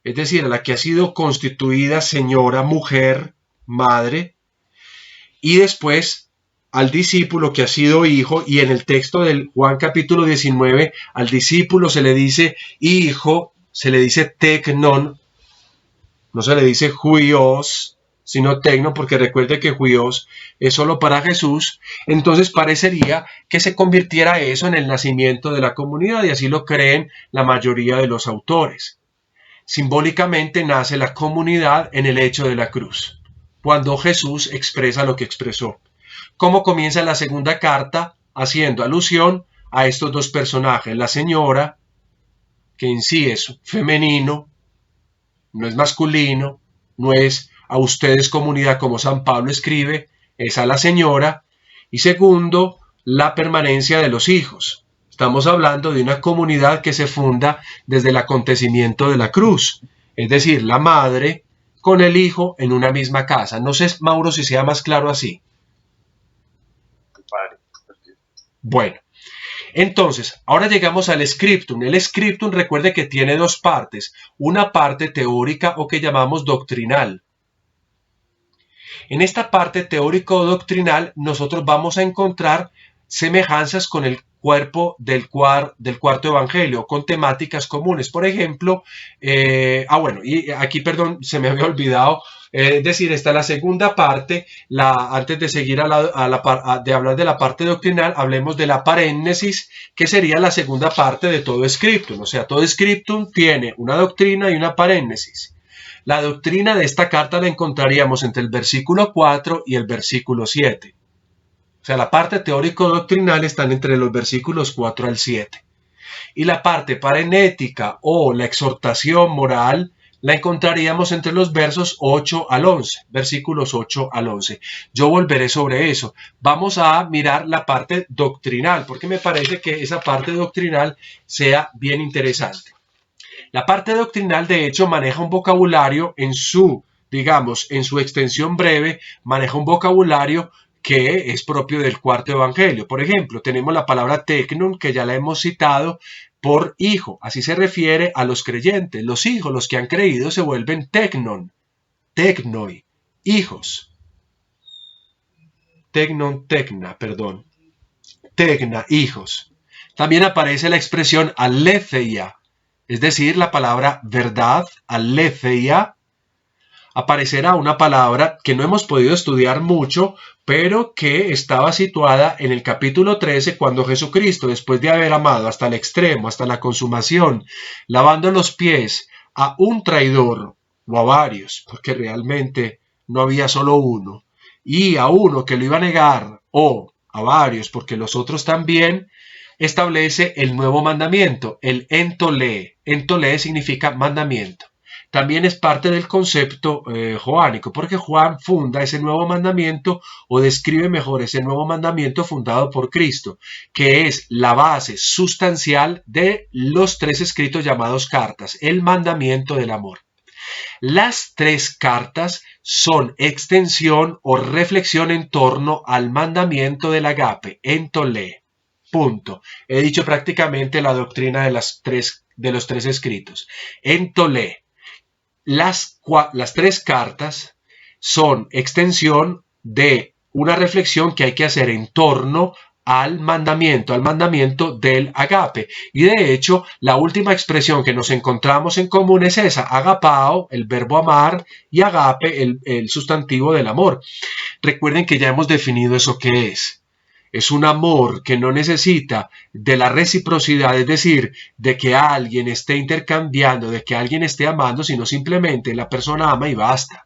es decir, a la que ha sido constituida señora, mujer, madre, y después al discípulo que ha sido hijo, y en el texto del Juan capítulo 19, al discípulo se le dice hijo, se le dice teknon, no se le dice huios, sino tecno, porque recuerde que huios es solo para Jesús. Entonces parecería que se convirtiera eso en el nacimiento de la comunidad, y así lo creen la mayoría de los autores. Simbólicamente nace la comunidad en el hecho de la cruz, cuando Jesús expresa lo que expresó. ¿Cómo comienza la segunda carta? Haciendo alusión a estos dos personajes, la señora, que en sí es femenino, no es masculino, no es a ustedes comunidad como San Pablo escribe, es a la señora. Y segundo, la permanencia de los hijos. Estamos hablando de una comunidad que se funda desde el acontecimiento de la cruz, es decir, la madre con el hijo en una misma casa. No sé, Mauro, si sea más claro así. Bueno, entonces, ahora llegamos al scriptum. El scriptum, recuerde que tiene dos partes. Una parte teórica o que llamamos doctrinal. En esta parte teórico-doctrinal nosotros vamos a encontrar semejanzas con el cuerpo del cuarto evangelio, con temáticas comunes. Por ejemplo, y aquí, perdón, se me había olvidado decir, esta es la segunda parte. Antes de seguir de hablar de la parte doctrinal, hablemos de la parénnesis, que sería la segunda parte de todo scriptum. O sea, todo scriptum tiene una doctrina y una parénnesis. La doctrina de esta carta la encontraríamos entre el versículo 4 y el versículo 7. O sea, la parte teórico-doctrinal está entre los versículos 4 al 7. Y la parte parenética o la exhortación moral la encontraríamos entre los versos 8 al 11, versículos 8 al 11. Yo volveré sobre eso. Vamos a mirar la parte doctrinal, porque me parece que esa parte doctrinal sea bien interesante. La parte doctrinal, de hecho, maneja un vocabulario en su extensión breve, maneja un vocabulario que es propio del cuarto evangelio. Por ejemplo, tenemos la palabra teknon, que ya la hemos citado, por hijo. Así se refiere a los creyentes. Los hijos, los que han creído, se vuelven teknon, teknoi, hijos. Teknon, tekna, perdón. Tekna, hijos. También aparece la expresión aletheia, es decir, la palabra verdad, aletheia. aparecerá una palabra que no hemos podido estudiar mucho, pero que estaba situada en el capítulo 13, cuando Jesucristo, después de haber amado hasta el extremo, hasta la consumación, lavando los pies a un traidor, o a varios, porque realmente no había solo uno, y a uno que lo iba a negar, o a varios, porque los otros también, establece el nuevo mandamiento, el entolé. Entolé significa mandamiento. También es parte del concepto joánico, porque Juan funda ese nuevo mandamiento, o describe mejor ese nuevo mandamiento fundado por Cristo, que es la base sustancial de los 3 escritos llamados cartas, el mandamiento del amor. Las 3 cartas son extensión o reflexión en torno al mandamiento del agape, entolé. Punto. He dicho prácticamente la doctrina de los 3 escritos. Entolé. Las 3 cartas son extensión de una reflexión que hay que hacer en torno al mandamiento del agape. Y de hecho, la última expresión que nos encontramos en común es esa, agapao, el verbo amar, y agape, el sustantivo del amor. Recuerden que ya hemos definido eso que es. Es un amor que no necesita de la reciprocidad, es decir, de que alguien esté intercambiando, de que alguien esté amando, sino simplemente la persona ama y basta.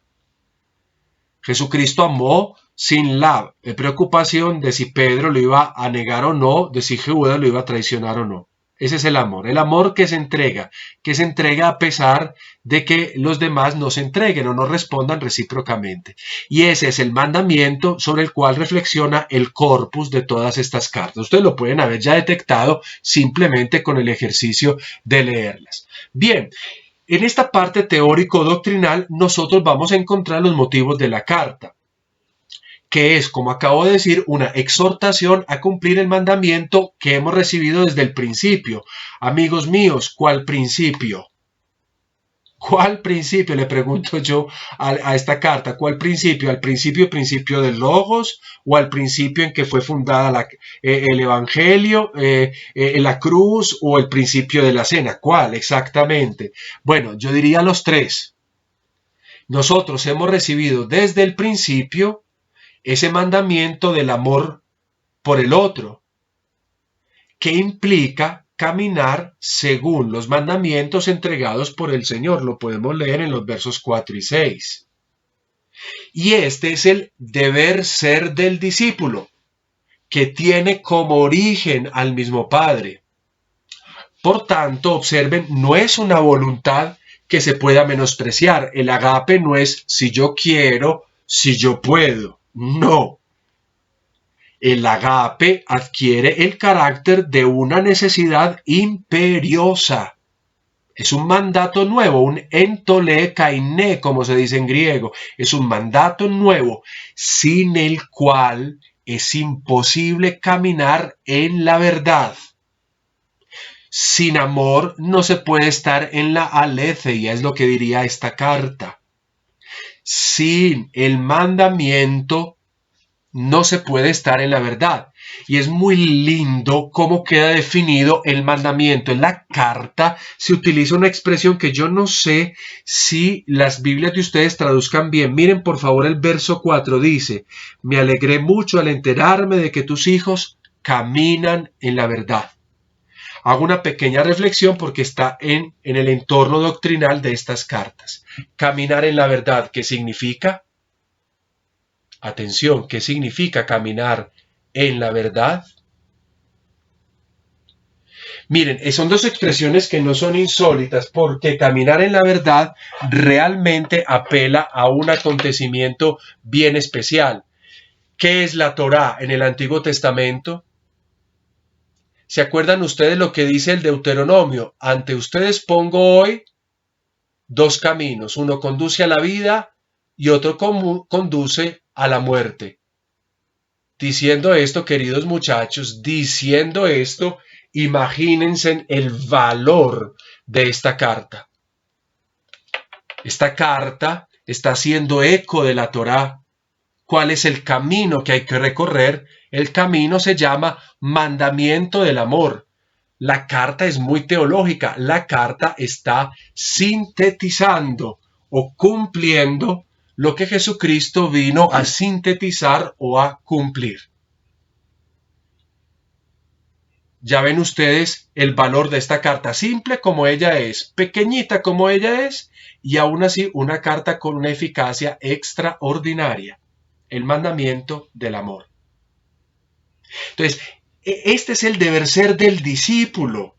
Jesucristo amó sin la preocupación de si Pedro lo iba a negar o no, de si Judas lo iba a traicionar o no. Ese es el amor que se entrega a pesar de que los demás no se entreguen o no respondan recíprocamente. Y ese es el mandamiento sobre el cual reflexiona el corpus de todas estas cartas. Ustedes lo pueden haber ya detectado simplemente con el ejercicio de leerlas. Bien, en esta parte teórico-doctrinal nosotros vamos a encontrar los motivos de la carta, que es, como acabo de decir, una exhortación a cumplir el mandamiento que hemos recibido desde el principio. Amigos míos, ¿cuál principio? ¿Cuál principio? Le pregunto yo a esta carta. ¿Cuál principio? ¿Al principio del Logos? ¿O al principio en que fue fundada el Evangelio, la cruz, o el principio de la cena? ¿Cuál exactamente? Bueno, yo diría los 3. Nosotros hemos recibido desde el principio ese mandamiento del amor por el otro, que implica caminar según los mandamientos entregados por el Señor. Lo podemos leer en los versos 4 y 6. Y este es el deber ser del discípulo, que tiene como origen al mismo Padre. Por tanto, observen, no es una voluntad que se pueda menospreciar. El agape no es si yo quiero, si yo puedo. No. El agape adquiere el carácter de una necesidad imperiosa. Es un mandato nuevo, un entolé kainé, como se dice en griego. Es un mandato nuevo, sin el cual es imposible caminar en la verdad. Sin amor no se puede estar en la aletheia, es lo que diría esta carta. Sin el mandamiento no se puede estar en la verdad. Y es muy lindo cómo queda definido el mandamiento. En la carta se utiliza una expresión que yo no sé si las Biblias de ustedes traduzcan bien. Miren por favor el verso 4, dice: me alegré mucho al enterarme de que tus hijos caminan en la verdad. Hago una pequeña reflexión porque está en el entorno doctrinal de estas cartas. Caminar en la verdad, ¿qué significa? Atención, ¿qué significa caminar en la verdad? Miren, son 2 expresiones que no son insólitas, porque caminar en la verdad realmente apela a un acontecimiento bien especial. ¿Qué es la Torá en el Antiguo Testamento? ¿Se acuerdan ustedes lo que dice el Deuteronomio? Ante ustedes pongo hoy 2 caminos. Uno conduce a la vida y otro conduce a la muerte. Diciendo esto, queridos muchachos, imagínense el valor de esta carta. Esta carta está haciendo eco de la Torá. ¿Cuál es el camino que hay que recorrer? El camino se llama mandamiento del amor. La carta es muy teológica. La carta está sintetizando o cumpliendo lo que Jesucristo vino a sintetizar o a cumplir. Ya ven ustedes el valor de esta carta, simple como ella es, pequeñita como ella es, y aún así una carta con una eficacia extraordinaria, el mandamiento del amor. Entonces, este es el deber ser del discípulo.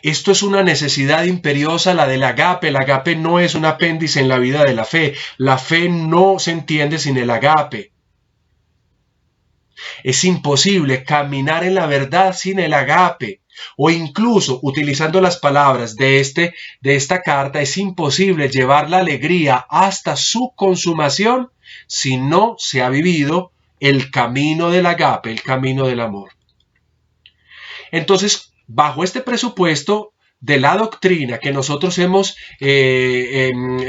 Esto es una necesidad imperiosa, la del agape. El agape no es un apéndice en la vida de la fe. La fe no se entiende sin el agape. Es imposible caminar en la verdad sin el agape. O incluso, utilizando las palabras de esta carta, es imposible llevar la alegría hasta su consumación si no se ha vivido el camino del agape, el camino del amor. Entonces, bajo este presupuesto de la doctrina que nosotros hemos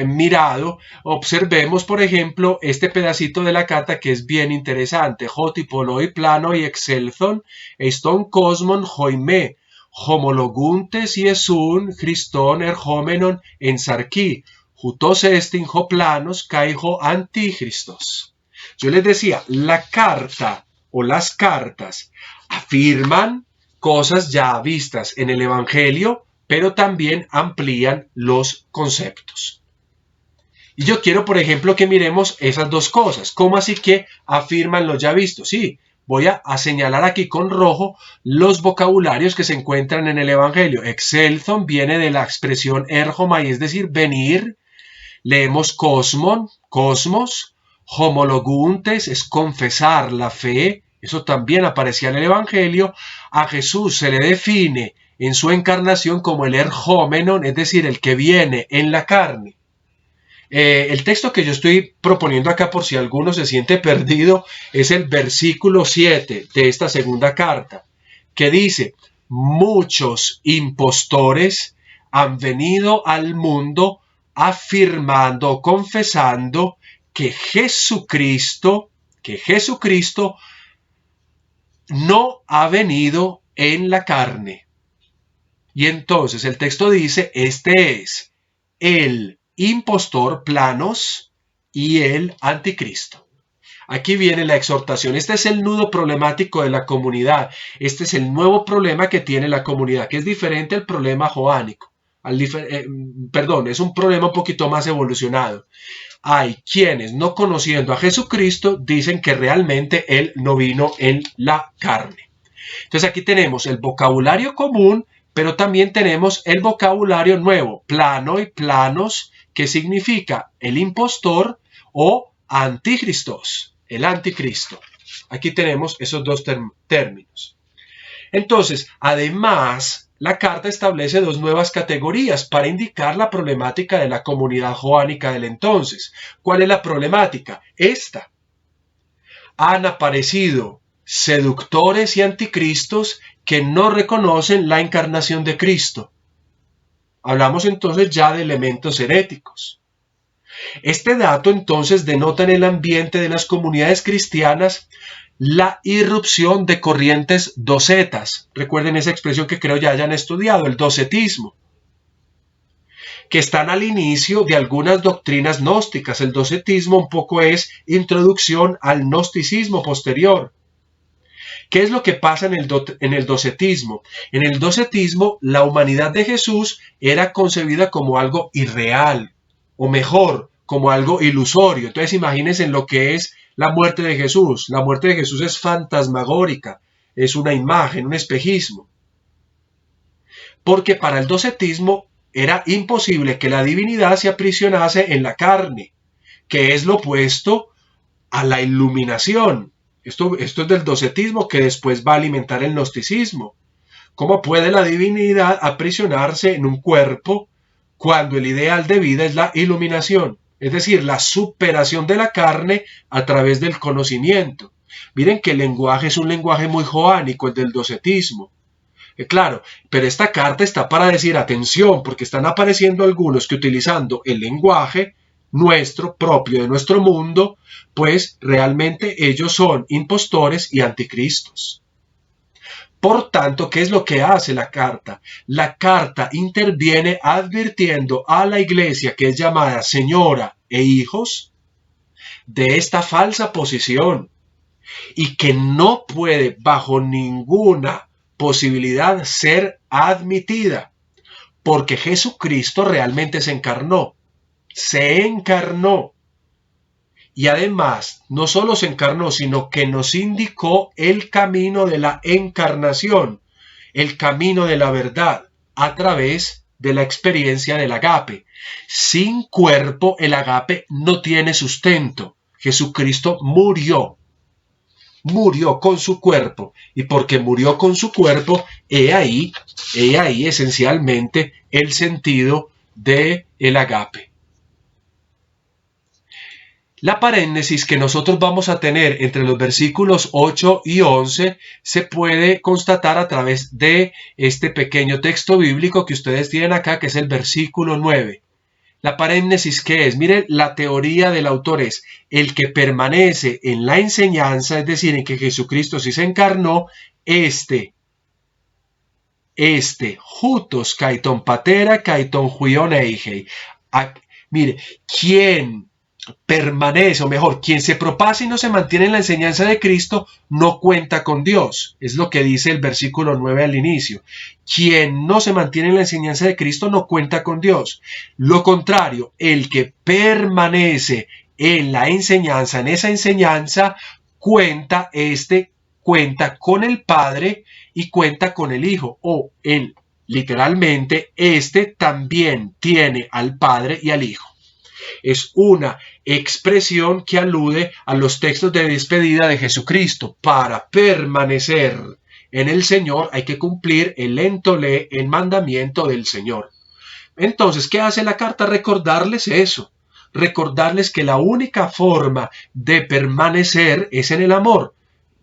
mirado, observemos, por ejemplo, este pedacito de la carta que es bien interesante. Hoti poloi plano y excelthon, eston cosmon hoime, homologuntes iesun, Christon erhomenon en sarki, jutos estin ho planos, caiho antichristos. Yo les decía, la carta o las cartas afirman cosas ya vistas en el Evangelio, pero también amplían los conceptos. Y yo quiero, por ejemplo, que miremos esas dos cosas. ¿Cómo así que afirman lo ya visto? Sí, voy a señalar aquí con rojo los vocabularios que se encuentran en el Evangelio. Excelthon viene de la expresión erhomai, es decir, venir. Leemos cosmon, cosmos. Homologuntes es confesar la fe. Eso también aparecía en el Evangelio. A Jesús se le define en su encarnación como el erjómenon, es decir, el que viene en la carne. El texto que yo estoy proponiendo acá, por si alguno se siente perdido, es el versículo 7 de esta segunda carta, que dice: muchos impostores han venido al mundo afirmando, confesando que Jesucristo no ha venido en la carne. Y entonces el texto dice, este es el impostor planos y el anticristo. Aquí viene la exhortación. Este es el nudo problemático de la comunidad. Este es el nuevo problema que tiene la comunidad, que es diferente al problema joánico. Es un problema un poquito más evolucionado. Hay quienes, no conociendo a Jesucristo, dicen que realmente Él no vino en la carne. Entonces aquí tenemos el vocabulario común, pero también tenemos el vocabulario nuevo, plano y planos, que significa el impostor o anticristos, el anticristo. Aquí tenemos esos dos términos. Entonces, además, la carta establece dos nuevas categorías para indicar la problemática de la comunidad joánica del entonces. ¿Cuál es la problemática? Esta. Han aparecido seductores y anticristos que no reconocen la encarnación de Cristo. Hablamos entonces ya de elementos heréticos. Este dato entonces denota en el ambiente de las comunidades cristianas la irrupción de corrientes docetas. Recuerden esa expresión que creo ya hayan estudiado, el docetismo, que están al inicio de algunas doctrinas gnósticas. El docetismo un poco es introducción al gnosticismo posterior. ¿Qué es lo que pasa en el docetismo? En el docetismo, la humanidad de Jesús era concebida como algo irreal, o mejor, como algo ilusorio. Entonces imagínense lo que es la muerte de Jesús. La muerte de Jesús es fantasmagórica, es una imagen, un espejismo. Porque para el docetismo era imposible que la divinidad se aprisionase en la carne, que es lo opuesto a la iluminación. Esto es del docetismo, que después va a alimentar el gnosticismo. ¿Cómo puede la divinidad aprisionarse en un cuerpo cuando el ideal de vida es la iluminación? Es decir, la superación de la carne a través del conocimiento. Miren que el lenguaje es un lenguaje muy joánico, el del docetismo. Claro, pero esta carta está para decir atención, porque están apareciendo algunos que utilizando el lenguaje nuestro, propio de nuestro mundo, pues realmente ellos son impostores y anticristos. Por tanto, ¿qué es lo que hace la carta? La carta interviene advirtiendo a la iglesia, que es llamada señora e hijos, de esta falsa posición y que no puede bajo ninguna posibilidad ser admitida, porque Jesucristo realmente se encarnó. Y además, no solo se encarnó, sino que nos indicó el camino de la encarnación, el camino de la verdad, a través de la experiencia del agape. Sin cuerpo, el agape no tiene sustento. Jesucristo murió con su cuerpo, y porque murió con su cuerpo, he ahí esencialmente el sentido del agape. La paréntesis que nosotros vamos a tener entre los versículos 8 y 11 se puede constatar a través de este pequeño texto bíblico que ustedes tienen acá, que es el versículo 9. La paréntesis, ¿qué es? Miren, la teoría del autor es el que permanece en la enseñanza, es decir, en que Jesucristo sí se encarnó, jutos kaiton patera kaiton huion eihei. Mire, ¿quién permanece, o mejor, quien se propasa y no se mantiene en la enseñanza de Cristo, no cuenta con Dios? Es lo que dice el versículo 9 al inicio. Quien no se mantiene en la enseñanza de Cristo no cuenta con Dios. Lo contrario, el que permanece en la enseñanza, en esa enseñanza, cuenta con el Padre y cuenta con el Hijo, o literalmente, también tiene al Padre y al Hijo. Es una expresión que alude a los textos de despedida de Jesucristo. Para permanecer en el Señor hay que cumplir el entolé, el mandamiento del Señor. Entonces, ¿qué hace la carta? Recordarles eso. Recordarles que la única forma de permanecer es en el amor.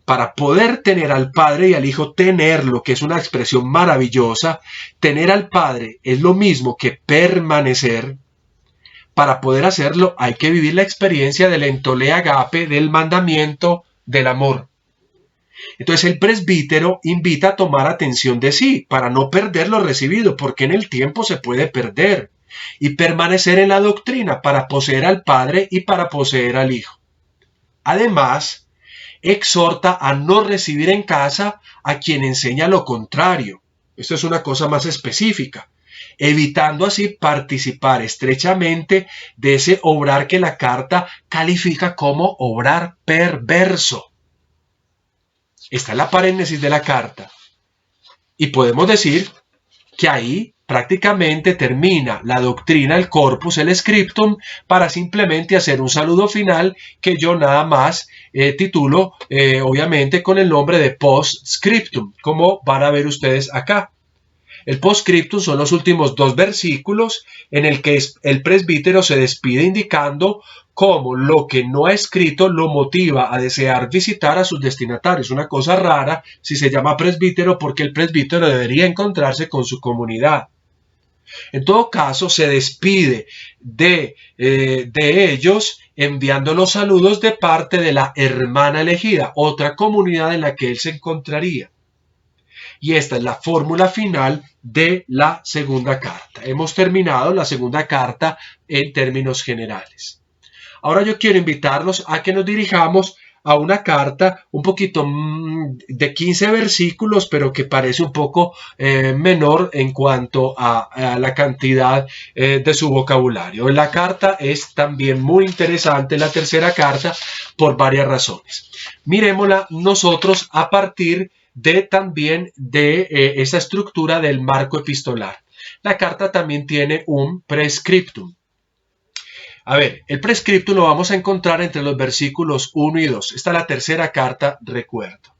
Para poder tener al Padre y al Hijo, tenerlo, que es una expresión maravillosa, tener al Padre es lo mismo que permanecer. Para poder hacerlo hay que vivir la experiencia del entolé agape, del mandamiento del amor. Entonces el presbítero invita a tomar atención de sí para no perder lo recibido, porque en el tiempo se puede perder, y permanecer en la doctrina para poseer al Padre y para poseer al Hijo. Además, exhorta a no recibir en casa a quien enseña lo contrario. Esto es una cosa más específica, evitando así participar estrechamente de ese obrar que la carta califica como obrar perverso. Esta es la paréntesis de la carta. Y podemos decir que ahí prácticamente termina la doctrina, el corpus, el scriptum, para simplemente hacer un saludo final que yo nada más titulo, obviamente, con el nombre de postscriptum, como van a ver ustedes acá. El postscriptum son los últimos 2 versículos en el que el presbítero se despide indicando cómo lo que no ha escrito lo motiva a desear visitar a sus destinatarios. Una cosa rara si se llama presbítero, porque el presbítero debería encontrarse con su comunidad. En todo caso, se despide de ellos enviando los saludos de parte de la hermana elegida, otra comunidad en la que él se encontraría. Y esta es la fórmula final de la segunda carta. Hemos terminado la segunda carta en términos generales. Ahora yo quiero invitarlos a que nos dirijamos a una carta un poquito de 15 versículos, pero que parece un poco menor en cuanto a la cantidad de su vocabulario. La carta es también muy interesante, la tercera carta, por varias razones. Miremosla nosotros a partir también de esa estructura del marco epistolar. La carta también tiene un prescriptum. A ver, el prescriptum lo vamos a encontrar entre los versículos 1 y 2. Esta es la tercera carta, recuerdo.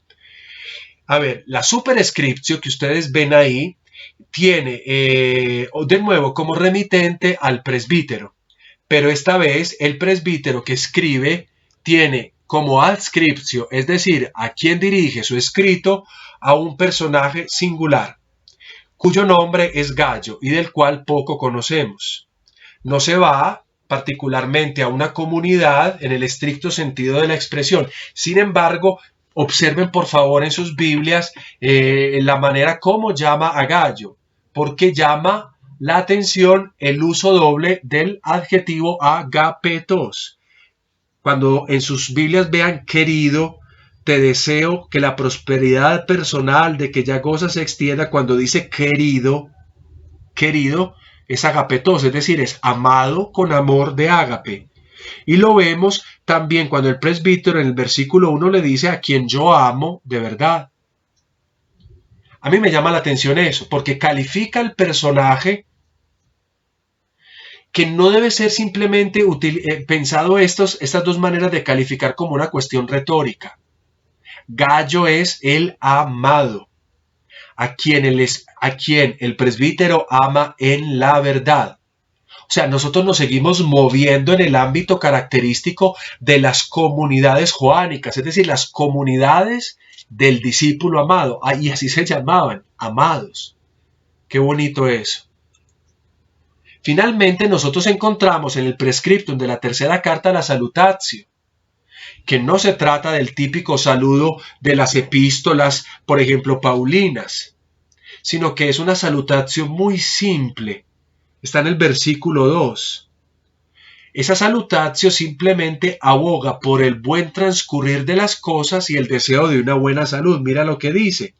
A ver, la superscriptio que ustedes ven ahí tiene de nuevo como remitente al presbítero, pero esta vez el presbítero que escribe tiene como adscriptio, es decir, a quien dirige su escrito, a un personaje singular, cuyo nombre es Gallo y del cual poco conocemos. No se va particularmente a una comunidad en el estricto sentido de la expresión. Sin embargo, Observen por favor en sus Biblias la manera como llama a Gallo, porque llama la atención el uso doble del adjetivo agapetos. Cuando en sus Biblias vean querido, te deseo que la prosperidad personal de que ya goza se extienda. Cuando dice querido, querido es agapetos, es decir, es amado con amor de ágape. Y lo vemos también cuando el presbítero en el versículo 1 le dice a quien yo amo de verdad. A mí me llama la atención eso, porque califica al personaje que no debe ser simplemente pensado estas dos maneras de calificar como una cuestión retórica. Gallo es el amado, a quien el presbítero ama en la verdad. O sea, nosotros nos seguimos moviendo en el ámbito característico de las comunidades joánicas, es decir, las comunidades del discípulo amado. Y así se llamaban, amados. Qué bonito eso. Finalmente, nosotros encontramos en el prescriptum de la tercera carta la salutatio, que no se trata del típico saludo de las epístolas, por ejemplo, paulinas, sino que es una salutatio muy simple. Está en el versículo 2. Esa salutatio simplemente aboga por el buen transcurrir de las cosas y el deseo de una buena salud. Mira lo que dice.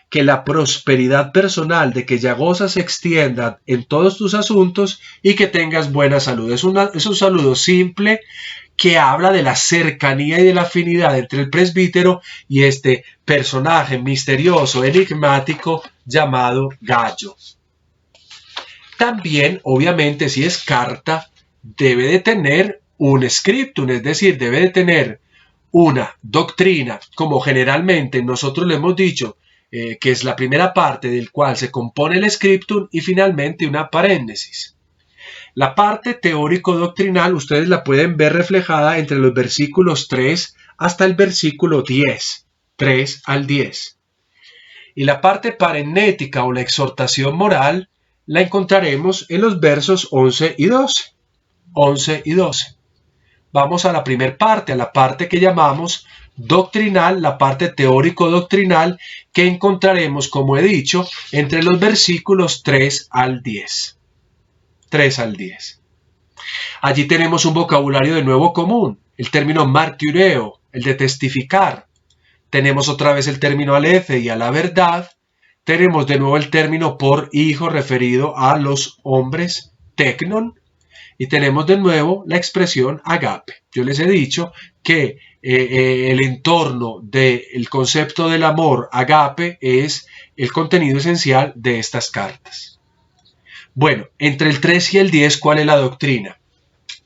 Que la prosperidad personal de que ya gozas se extienda en todos tus asuntos y que tengas buena salud. Es un saludo simple que habla de la cercanía y de la afinidad entre el presbítero y este personaje misterioso, enigmático, llamado Gallo. También, obviamente, si es carta, debe de tener un scriptum, es decir, debe de tener una doctrina, como generalmente nosotros le hemos dicho, que es la primera parte del cual se compone el scriptum, y finalmente una paréntesis. La parte teórico-doctrinal ustedes la pueden ver reflejada entre los versículos 3 hasta el versículo 10, 3 al 10. Y la parte parenética o la exhortación moral la encontraremos en los versos 11 y 12. 11 y 12. Vamos a la primera parte, a la parte que llamamos doctrinal, la parte teórico-doctrinal, que encontraremos, como he dicho, entre los versículos 3 al 10. 3 al 10. Allí tenemos un vocabulario de nuevo común, el término martireo, el de testificar. Tenemos otra vez el término alefe y a la verdad. Tenemos de nuevo el término por hijo referido a los hombres, teknon, y tenemos de nuevo la expresión agape. Yo les he dicho que el entorno del concepto del amor agape es el contenido esencial de estas cartas. Bueno, entre el 3 y el 10, ¿cuál es la doctrina?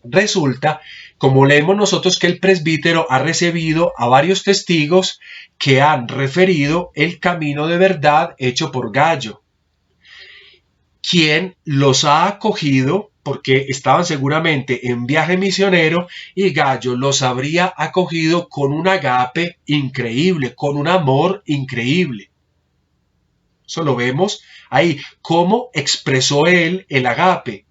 Resulta, como leemos nosotros, que el presbítero ha recibido a varios testigos que han referido el camino de verdad hecho por Gallo, quien los ha acogido porque estaban seguramente en viaje misionero y Gallo los habría acogido con un agape increíble, con un amor increíble. Eso lo vemos ahí, cómo expresó él el agape.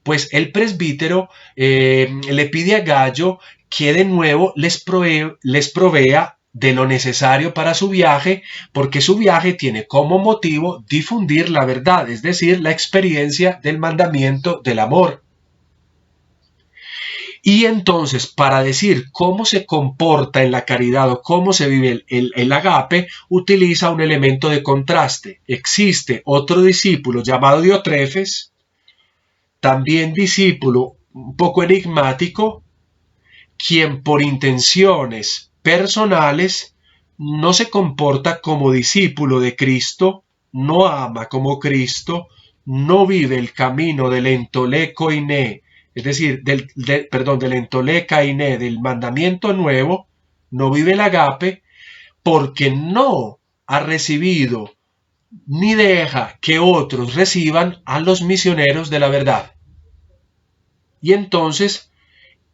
Pues el presbítero le pide a Gallo que de nuevo les provea de lo necesario para su viaje, porque su viaje tiene como motivo difundir la verdad, es decir, la experiencia del mandamiento del amor. Y entonces, para decir cómo se comporta en la caridad o cómo se vive el agape, utiliza un elemento de contraste. Existe otro discípulo llamado Diotrefes, también discípulo un poco enigmático, quien por intenciones personales no se comporta como discípulo de Cristo, no ama como Cristo, no vive el camino del entolecoiné, es decir, del entolecainé, del mandamiento nuevo, no vive el agape, porque no ha recibido ni deja que otros reciban a los misioneros de la verdad. Y entonces,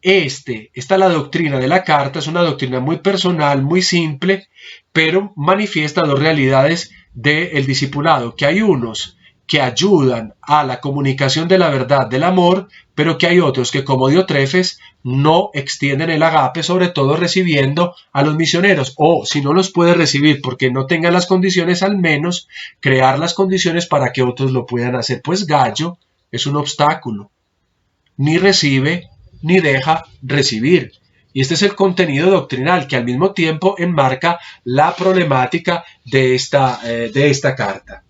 esta es la doctrina de la carta, es una doctrina muy personal, muy simple, pero manifiesta dos realidades del discipulado, que hay unos que ayudan a la comunicación de la verdad del amor, pero que hay otros que, como Diotrefes, no extienden el agape, sobre todo recibiendo a los misioneros, o si no los puede recibir porque no tenga las condiciones, al menos crear las condiciones para que otros lo puedan hacer. Pues Gallo es un obstáculo, ni recibe ni deja recibir. Y este es el contenido doctrinal que al mismo tiempo enmarca la problemática de esta carta.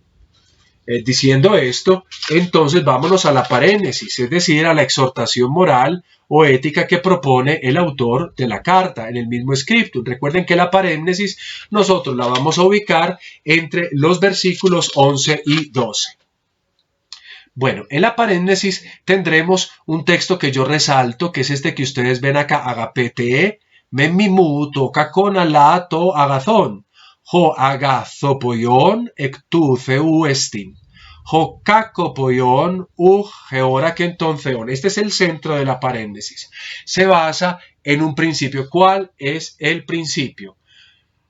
Diciendo esto, entonces vámonos a la paréntesis, es decir, a la exhortación moral o ética que propone el autor de la carta en el mismo scriptum. Recuerden que la paréntesis nosotros la vamos a ubicar entre los versículos 11 y 12. Bueno, en la paréntesis tendremos un texto que yo resalto, que es este que ustedes ven acá, agapete, memimu, toca con alato, agazón, ho agazopoion, ectuceu estin, ho cacopoion, geora kentonceon. Este es el centro de la paréntesis. Se basa en un principio. ¿Cuál es el principio?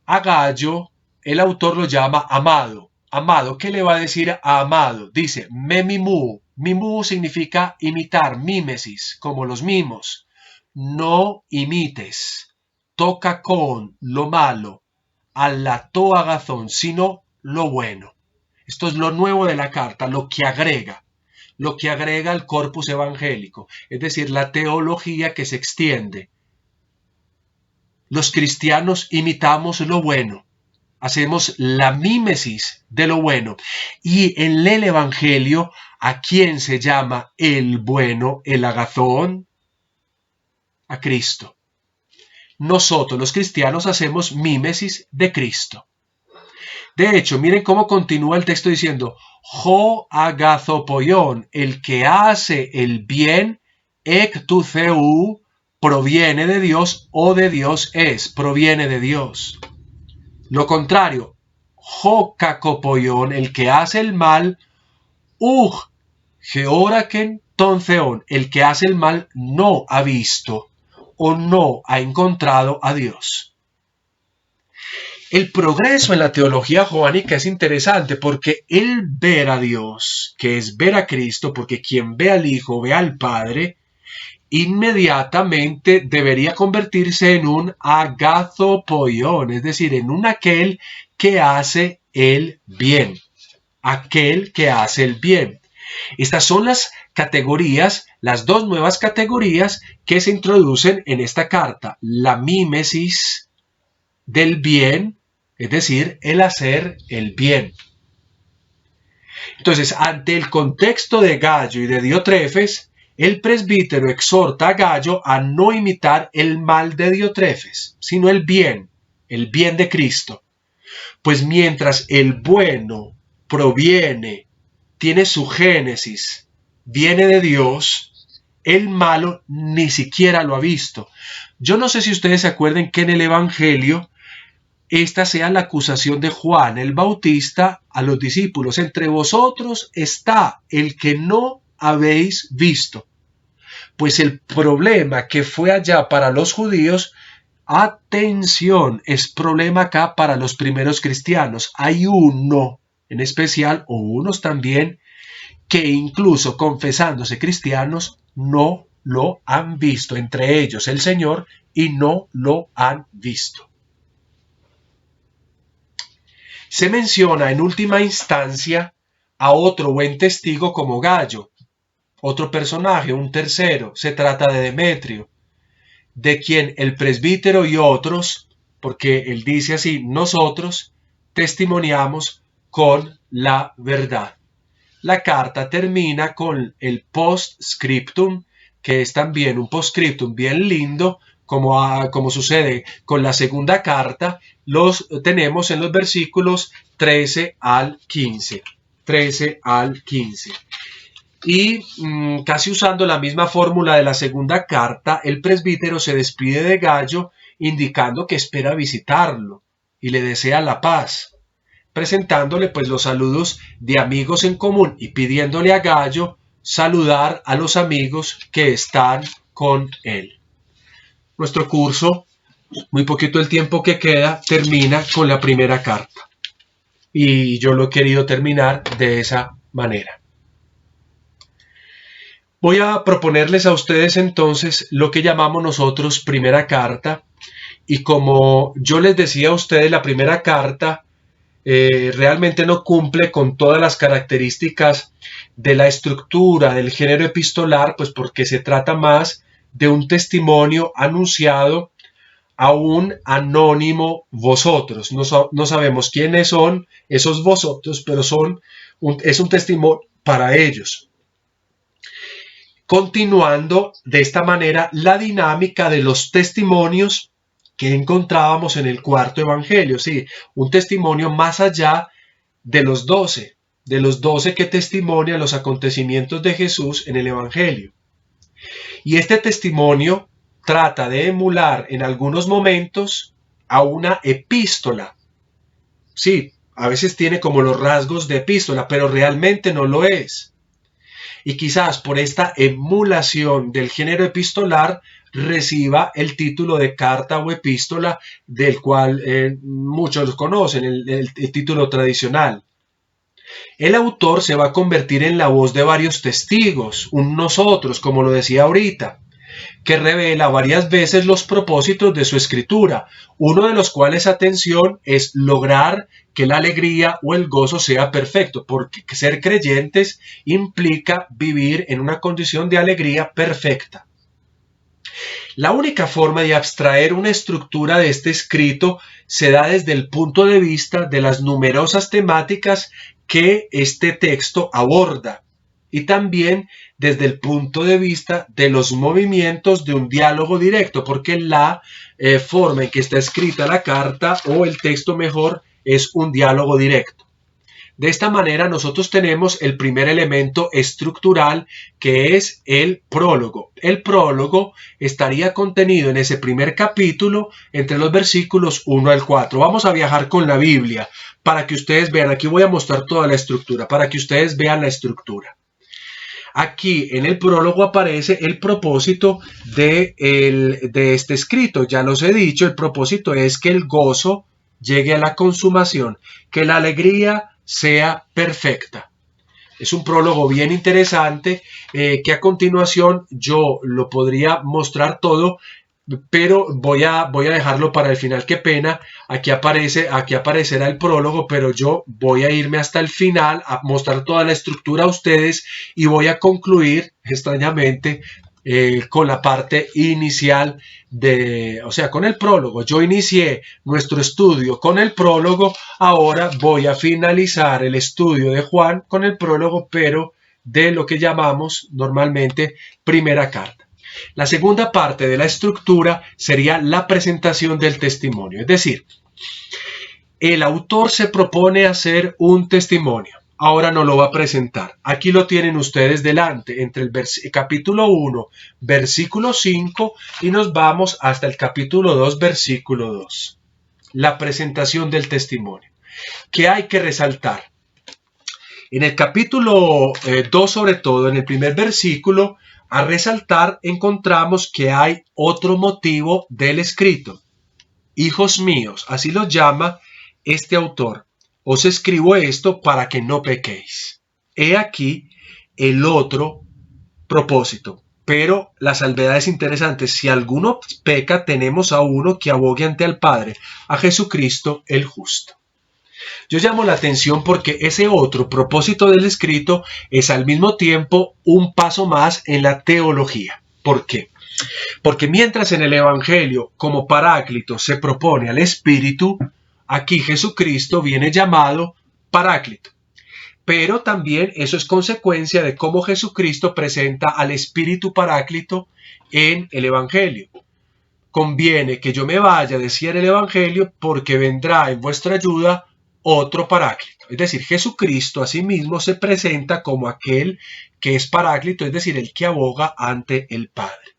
A Gallo, el autor lo llama amado. Amado, ¿qué le va a decir a amado? Dice, memimu. Mimu significa imitar, mímesis, como los mimos. No imites. Toca con lo malo, alato agazón, sino lo bueno. Esto es lo nuevo de la carta, lo que agrega al corpus evangélico, es decir, la teología que se extiende. Los cristianos imitamos lo bueno. Hacemos la mímesis de lo bueno. Y en el Evangelio, ¿a quién se llama el bueno, el agazón? A Cristo. Nosotros los cristianos hacemos mímesis de Cristo. De hecho, miren cómo continúa el texto diciendo, ho agazopoion, el que hace el bien, ectuceu, proviene de Dios o de Dios es, proviene de Dios. Lo contrario, ho cacopoion, el que hace el mal, georaken tonceon, el que hace el mal no ha visto o no ha encontrado a Dios. El progreso en la teología joánica es interesante porque el ver a Dios, que es ver a Cristo, porque quien ve al Hijo ve al Padre, inmediatamente debería convertirse en un agazopoion, es decir, en un aquel que hace el bien. Aquel que hace el bien. Estas son las categorías, las dos nuevas categorías que se introducen en esta carta. La mímesis del bien, es decir, el hacer el bien. Entonces, ante el contexto de Gallo y de Diotrefes, el presbítero exhorta a Gallo a no imitar el mal de Diotrefes, sino el bien de Cristo. Pues mientras el bueno proviene, tiene su génesis, viene de Dios, el malo ni siquiera lo ha visto. Yo no sé si ustedes se acuerdan que en el Evangelio esta sea la acusación de Juan el Bautista a los discípulos. Entre vosotros está el que no habéis visto. Pues el problema que fue allá para los judíos, atención, es problema acá para los primeros cristianos. Hay uno en especial, o unos también, que incluso confesándose cristianos no lo han visto. Entre ellos el Señor, y no lo han visto. Se menciona en última instancia a otro buen testigo como Gallo, otro personaje, un tercero. Se trata de Demetrio, de quien el presbítero y otros, porque él dice así, nosotros testimoniamos con la verdad. La carta termina con el postscriptum, que es también un postscriptum bien lindo, como sucede con la segunda carta. Los tenemos en los versículos 13 al 15. 13 al 15. Y casi usando la misma fórmula de la segunda carta, el presbítero se despide de Gallo, indicando que espera visitarlo y le desea la paz, presentándole pues los saludos de amigos en común y pidiéndole a Gallo saludar a los amigos que están con él. Nuestro curso, muy poquito el tiempo que queda, termina con la primera carta. Y yo lo he querido terminar de esa manera. Voy a proponerles a ustedes entonces lo que llamamos nosotros primera carta, y como yo les decía a ustedes, la primera carta realmente no cumple con todas las características de la estructura del género epistolar, pues porque se trata más de un testimonio anunciado a un anónimo vosotros. No sabemos quiénes son esos vosotros, pero es un testimonio para ellos. Continuando de esta manera la dinámica de los testimonios que encontrábamos en el cuarto evangelio, sí, un testimonio más allá de los 12 que testimonian los acontecimientos de Jesús en el evangelio. Y este testimonio trata de emular en algunos momentos a una epístola. Sí, a veces tiene como los rasgos de epístola, pero realmente no lo es. Y quizás por esta emulación del género epistolar reciba el título de carta o epístola, del cual muchos conocen, el título tradicional. El autor se va a convertir en la voz de varios testigos, un nosotros, como lo decía ahorita, que revela varias veces los propósitos de su escritura, uno de los cuales, atención, es lograr que la alegría o el gozo sea perfecto, porque ser creyentes implica vivir en una condición de alegría perfecta. La única forma de abstraer una estructura de este escrito se da desde el punto de vista de las numerosas temáticas que este texto aborda, y también desde el punto de vista de los movimientos de un diálogo directo, porque la forma en que está escrita la carta, o el texto mejor, es un diálogo directo. De esta manera nosotros tenemos el primer elemento estructural, que es el prólogo. El prólogo estaría contenido en ese primer capítulo entre los versículos 1 al 4. Vamos a viajar con la Biblia para que ustedes vean. Aquí voy a mostrar toda la estructura, para que ustedes vean la estructura. Aquí en el prólogo aparece el propósito de este escrito. Ya los he dicho, el propósito es que el gozo llegue a la consumación, que la alegría sea perfecta. Es un prólogo bien interesante que a continuación yo lo podría mostrar todo, pero voy a dejarlo para el final. Qué pena, aquí aparecerá el prólogo, pero yo voy a irme hasta el final a mostrar toda la estructura a ustedes, y voy a concluir extrañamente con la parte inicial con el prólogo. Yo inicié nuestro estudio con el prólogo, ahora voy a finalizar el estudio de Juan con el prólogo, pero de lo que llamamos normalmente primera carta. La segunda parte de la estructura sería la presentación del testimonio, es decir, el autor se propone hacer un testimonio. Ahora no lo va a presentar. Aquí lo tienen ustedes delante, entre el capítulo 1, versículo 5, y nos vamos hasta el capítulo 2, versículo 2. La presentación del testimonio. ¿Qué hay que resaltar? En el capítulo 2, sobre todo, en el primer versículo, a resaltar encontramos que hay otro motivo del escrito. Hijos míos, así lo llama este autor. Os escribo esto para que no pequéis. He aquí el otro propósito. Pero la salvedad es interesante. Si alguno peca, tenemos a uno que abogue ante el Padre, a Jesucristo el justo. Yo llamo la atención porque ese otro propósito del escrito es al mismo tiempo un paso más en la teología. ¿Por qué? Porque mientras en el Evangelio como Paráclito se propone al Espíritu, aquí Jesucristo viene llamado Paráclito. Pero también eso es consecuencia de cómo Jesucristo presenta al Espíritu Paráclito en el Evangelio. Conviene que yo me vaya, decía en el Evangelio, porque vendrá en vuestra ayuda otro Paráclito. Es decir, Jesucristo asimismo se presenta como aquel que es Paráclito, es decir, el que aboga ante el Padre.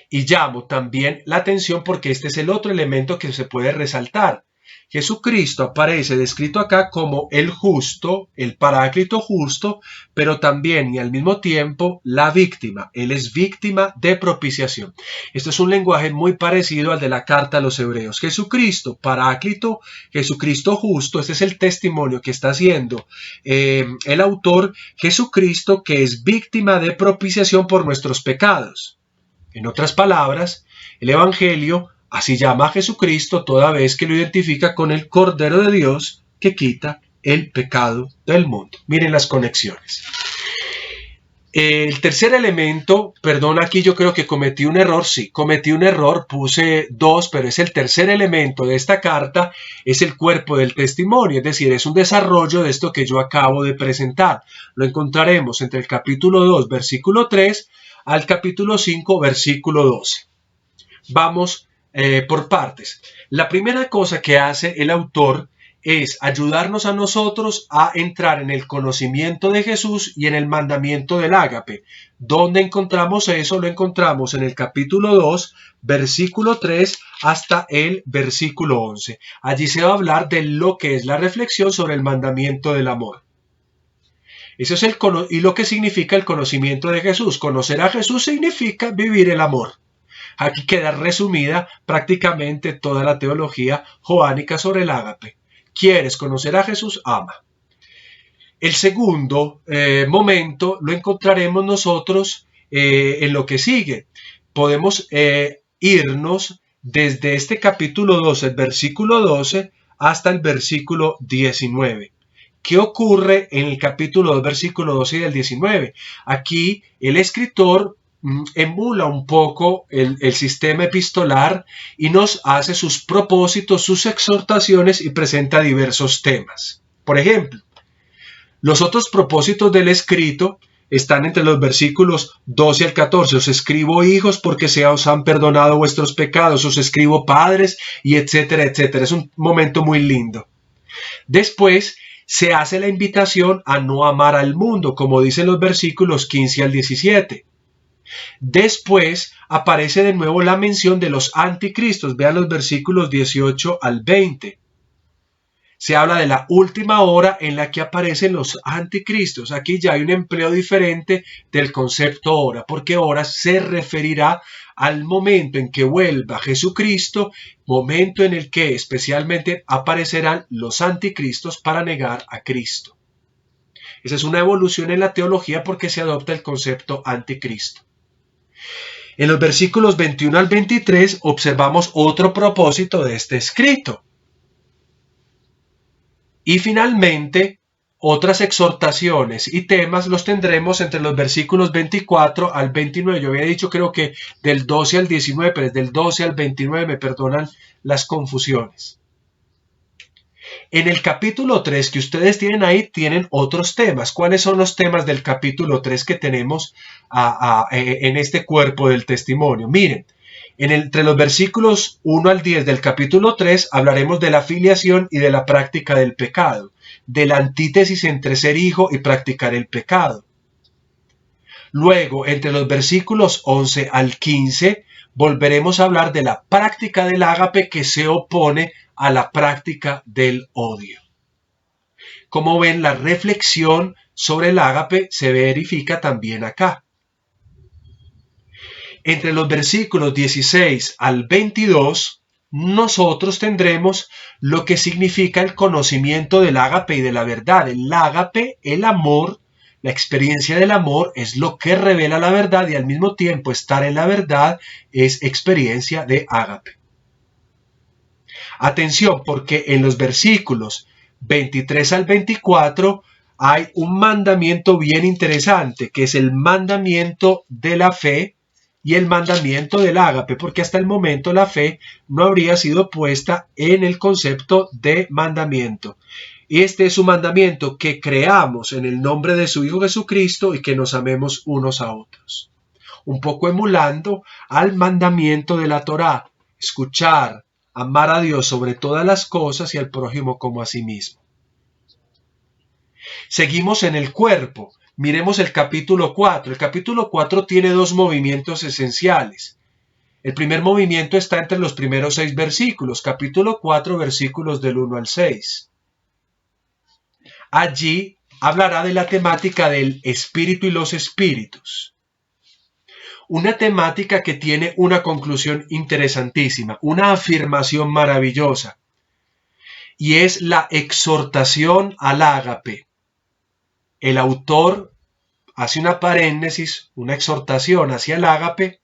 Y llamo también la atención porque este es el otro elemento que se puede resaltar, Jesucristo aparece descrito acá como el justo, el paráclito justo, pero también y al mismo tiempo la víctima. Él es víctima de propiciación. Esto es un lenguaje muy parecido al de la carta a los hebreos. Jesucristo, paráclito, Jesucristo justo. Este es el testimonio que está haciendo el autor. Jesucristo, que es víctima de propiciación por nuestros pecados. En otras palabras, el Evangelio así llama a Jesucristo toda vez que lo identifica con el Cordero de Dios que quita el pecado del mundo. Miren las conexiones. El tercer elemento, perdón, aquí yo creo que cometí un error, sí, cometí un error, puse 2, pero es el tercer elemento de esta carta, es el cuerpo del testimonio, es decir, es un desarrollo de esto que yo acabo de presentar. Lo encontraremos entre el capítulo 2, versículo 3, al capítulo 5, versículo 12. Vamos por partes. La primera cosa que hace el autor es ayudarnos a nosotros a entrar en el conocimiento de Jesús y en el mandamiento del ágape. ¿Dónde encontramos eso? Lo encontramos en el capítulo 2, versículo 3 hasta el versículo 11. Allí se va a hablar de lo que es la reflexión sobre el mandamiento del amor. Eso es y lo que significa el conocimiento de Jesús. Conocer a Jesús significa vivir el amor. Aquí queda resumida prácticamente toda la teología joánica sobre el ágape. ¿Quieres conocer a Jesús? Ama. El segundo momento lo encontraremos nosotros en lo que sigue. Podemos irnos desde este capítulo 12, el versículo 12, hasta el versículo 19. ¿Qué ocurre en el capítulo 2, versículo 12 y del 19? Aquí el escritor emula un poco el sistema epistolar y nos hace sus propósitos, sus exhortaciones y presenta diversos temas. Por ejemplo, los otros propósitos del escrito están entre los versículos 12 al 14. Os escribo hijos porque se os han perdonado vuestros pecados, os escribo padres y etcétera, etcétera. Es un momento muy lindo. Después se hace la invitación a no amar al mundo, como dicen los versículos 15 al 17. Después aparece de nuevo la mención de los anticristos. Vean los versículos 18 al 20. Se habla de la última hora en la que aparecen los anticristos. Aquí ya hay un empleo diferente del concepto hora, porque hora se referirá al momento en que vuelva Jesucristo, momento en el que especialmente aparecerán los anticristos para negar a Cristo. Esa es una evolución en la teología porque se adopta el concepto anticristo. En los versículos 21 al 23 observamos otro propósito de este escrito. Y finalmente, otras exhortaciones y temas los tendremos entre los versículos 24 al 29. Yo había dicho creo que del 12 al 19, pero es del 12 al 29, me perdonan las confusiones. En el capítulo 3 que ustedes tienen ahí, tienen otros temas. ¿Cuáles son los temas del capítulo 3 que tenemos en este cuerpo del testimonio? Miren, entre los versículos 1 al 10 del capítulo 3 hablaremos de la filiación y de la práctica del pecado, de la antítesis entre ser hijo y practicar el pecado. Luego, entre los versículos 11 al 15, volveremos a hablar de la práctica del ágape que se opone a la práctica del odio. Como ven, la reflexión sobre el ágape se verifica también acá. Entre los versículos 16 al 22, nosotros tendremos lo que significa el conocimiento del ágape y de la verdad. El ágape, el amor, la experiencia del amor es lo que revela la verdad y al mismo tiempo estar en la verdad es experiencia de ágape. Atención, porque en los versículos 23 al 24 hay un mandamiento bien interesante, que es el mandamiento de la fe y el mandamiento del ágape, porque hasta el momento la fe no habría sido puesta en el concepto de mandamiento. Y este es su mandamiento, que creamos en el nombre de su Hijo Jesucristo y que nos amemos unos a otros. Un poco emulando al mandamiento de la Torá, escuchar, amar a Dios sobre todas las cosas y al prójimo como a sí mismo. Seguimos en el cuerpo. Miremos el capítulo 4. El capítulo 4 tiene dos movimientos esenciales. El primer movimiento está entre los primeros 6 versículos, capítulo 4, versículos del 1 al 6. Allí hablará de la temática del espíritu y los espíritus. Una temática que tiene una conclusión interesantísima, una afirmación maravillosa, y es la exhortación al ágape. El autor hace una paréntesis, una exhortación hacia el ágape,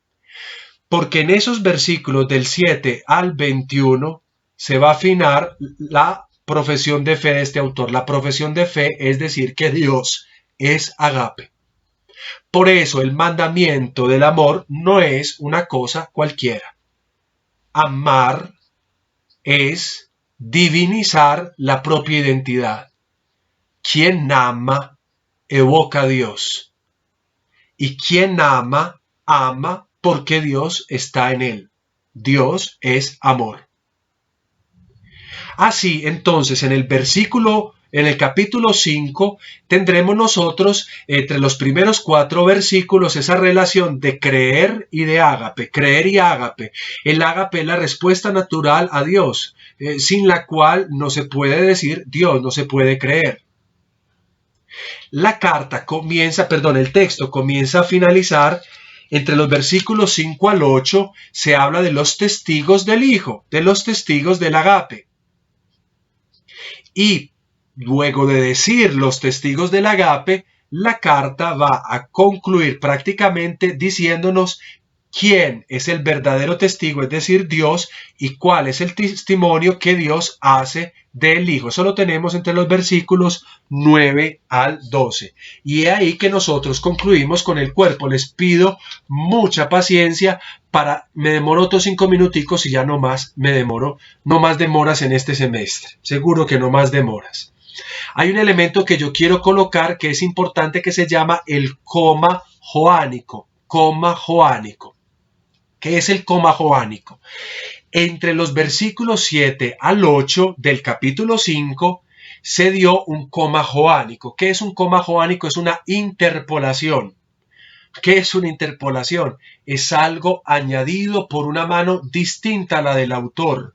porque en esos versículos del 7 al 21 se va a afinar la profesión de fe de este autor. La profesión de fe es decir que Dios es ágape. Por eso el mandamiento del amor no es una cosa cualquiera. Amar es divinizar la propia identidad. Quien ama evoca a Dios. Y quien ama, ama porque Dios está en él. Dios es amor. Así, entonces, en el capítulo 5, tendremos nosotros, entre los primeros 4 versículos, esa relación de creer y de ágape, creer y ágape. El ágape es la respuesta natural a Dios, sin la cual no se puede decir Dios, no se puede creer. El texto comienza a finalizar entre los versículos 5 al 8, se habla de los testigos del Hijo, de los testigos del ágape. Y luego de decir los testigos del ágape, la carta va a concluir prácticamente diciéndonos quién es el verdadero testigo, es decir, Dios, y cuál es el testimonio que Dios hace del Hijo. Eso lo tenemos entre los versículos 9 al 12. Y es ahí que nosotros concluimos con el cuerpo. Les pido mucha paciencia me demoro otros 5 minuticos y ya no más demoras en este semestre. Seguro que no más demoras. Hay un elemento que yo quiero colocar que es importante, que se llama el coma joánico. Coma joánico. ¿Qué es el coma joánico? Entre los versículos 7 al 8 del capítulo 5 se dio un coma joánico. ¿Qué es un coma joánico? Es una interpolación. ¿Qué es una interpolación? Es algo añadido por una mano distinta a la del autor.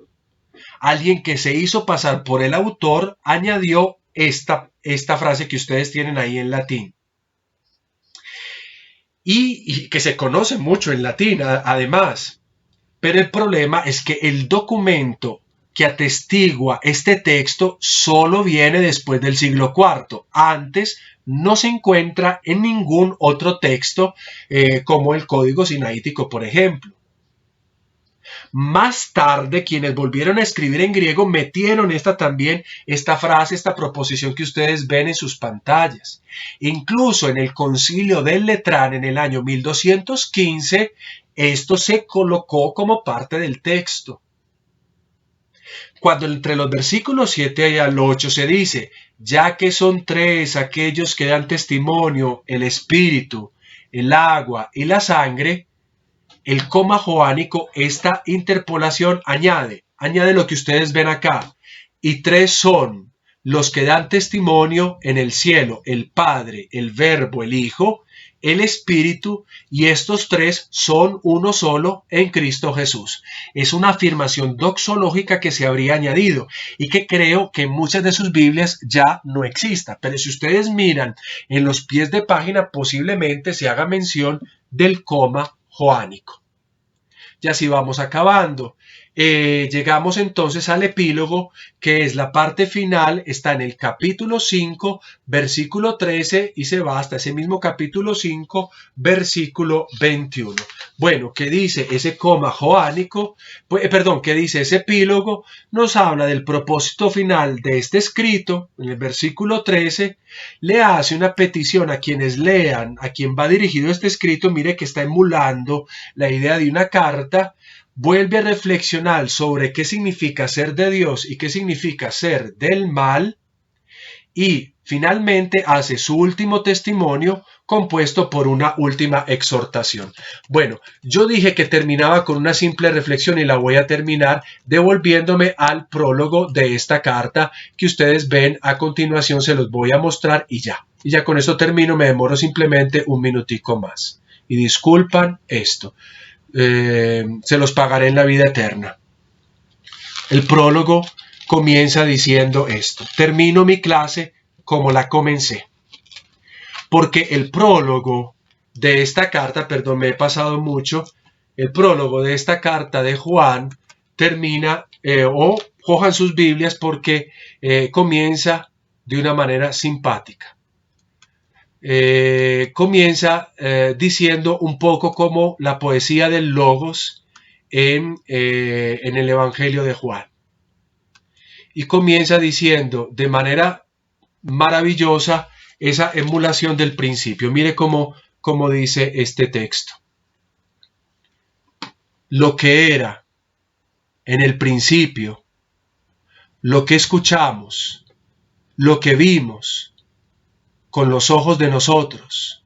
Alguien que se hizo pasar por el autor añadió esta frase que ustedes tienen ahí en latín. Y que se conoce mucho en latín, además. Pero el problema es que el documento que atestigua este texto solo viene después del siglo IV. Antes no se encuentra en ningún otro texto, como el Código Sinaítico, por ejemplo. Más tarde, quienes volvieron a escribir en griego metieron esta frase, esta proposición que ustedes ven en sus pantallas. Incluso en el Concilio del Letrán en el año 1215, esto se colocó como parte del texto. Cuando entre los versículos 7 al 8 se dice, ya que son 3 aquellos que dan testimonio, el espíritu, el agua y la sangre, el coma joánico, esta interpolación añade lo que ustedes ven acá. Y 3 son los que dan testimonio en el cielo, el Padre, el Verbo, el Hijo, el Espíritu, y estos 3 son uno solo en Cristo Jesús. Es una afirmación doxológica que se habría añadido y que creo que en muchas de sus Biblias ya no exista. Pero si ustedes miran en los pies de página, posiblemente se haga mención del coma joánico. Y así vamos acabando. Llegamos entonces al epílogo, que es la parte final, está en el capítulo 5, versículo 13, y se va hasta ese mismo capítulo 5, versículo 21. Bueno, ¿qué dice ese coma joánico? ¿Qué dice ese epílogo? Nos habla del propósito final de este escrito. En el versículo 13, le hace una petición a quienes lean, a quien va dirigido este escrito. Mire que está emulando la idea de una carta. Vuelve a reflexionar sobre qué significa ser de Dios y qué significa ser del mal, y finalmente hace su último testimonio compuesto por una última exhortación. Bueno, yo dije que terminaba con una simple reflexión y la voy a terminar devolviéndome al prólogo de esta carta que ustedes ven a continuación. Se los voy a mostrar y ya con esto termino. Me demoro simplemente un minutico más y disculpan esto. se los pagaré en la vida eterna. El prólogo comienza diciendo esto: termino mi clase como la comencé. Porque el prólogo de esta carta, perdón, me he pasado mucho, el prólogo de esta carta de Juan termina, o cojan sus Biblias porque comienza de una manera simpática. Comienza diciendo un poco como la poesía del Logos en el Evangelio de Juan. Y comienza diciendo de manera maravillosa esa emulación del principio. Mire cómo dice este texto. Lo que era en el principio, lo que escuchamos, lo que vimos con los ojos de nosotros,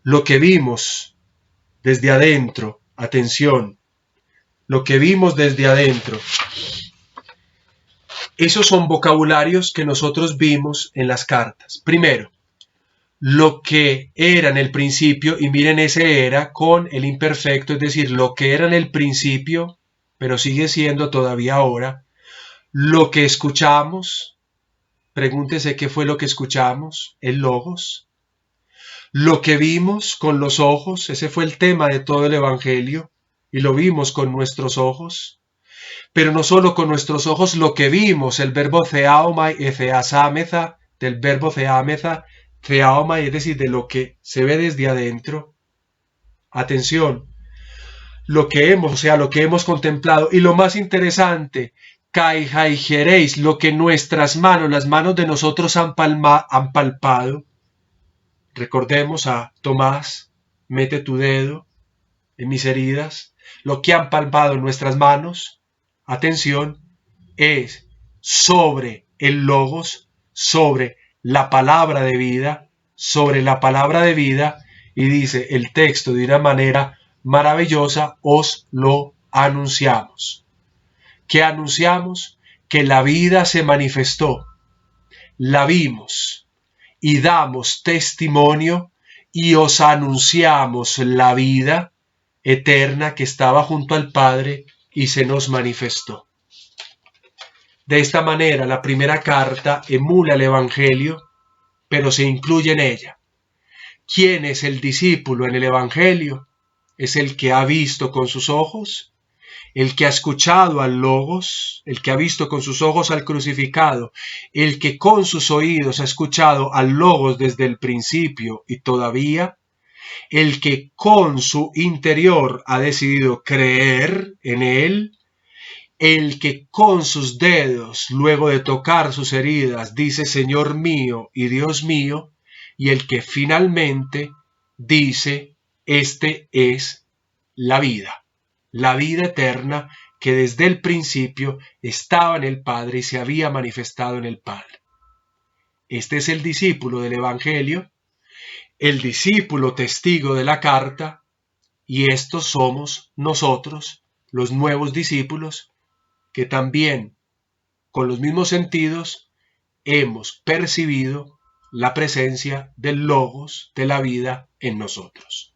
lo que vimos desde adentro, atención, lo que vimos desde adentro. Esos son vocabularios que nosotros vimos en las cartas. Primero, lo que era en el principio, y miren ese era con el imperfecto, es decir, lo que era en el principio, pero sigue siendo todavía ahora. Lo que escuchamos, pregúntese qué fue lo que escuchamos, el Logos. Lo que vimos con los ojos, ese fue el tema de todo el Evangelio, y lo vimos con nuestros ojos. Pero no solo con nuestros ojos, lo que vimos, el verbo theaomai y theasameza, del verbo theameza, theaomai, es decir, de lo que se ve desde adentro. Atención, lo que hemos contemplado. Y lo más interesante, kai haigereis, lo que nuestras manos, las manos de nosotros han palpado. Recordemos a Tomás, mete tu dedo en mis heridas. Lo que han palpado en nuestras manos, atención, es sobre el Logos, sobre la palabra de vida, y dice el texto de una manera maravillosa: os lo anunciamos. ¿Qué anunciamos? Que la vida se manifestó, la vimos y damos testimonio y os anunciamos la vida eterna que estaba junto al Padre y se nos manifestó. De esta manera, la primera carta emula el Evangelio, pero se incluye en ella. ¿Quién es el discípulo en el Evangelio? Es el que ha visto con sus ojos, el que ha escuchado al Logos, el que ha visto con sus ojos al crucificado, el que con sus oídos ha escuchado al Logos desde el principio y todavía, el que con su interior ha decidido creer en él, el que con sus dedos, luego de tocar sus heridas, dice Señor mío y Dios mío, y el que finalmente dice: este es la vida eterna que desde el principio estaba en el Padre y se había manifestado en el Padre. Este es el discípulo del Evangelio, el discípulo testigo de la carta, y estos somos nosotros, los nuevos discípulos, que también, con los mismos sentidos, hemos percibido la presencia del Logos de la vida en nosotros.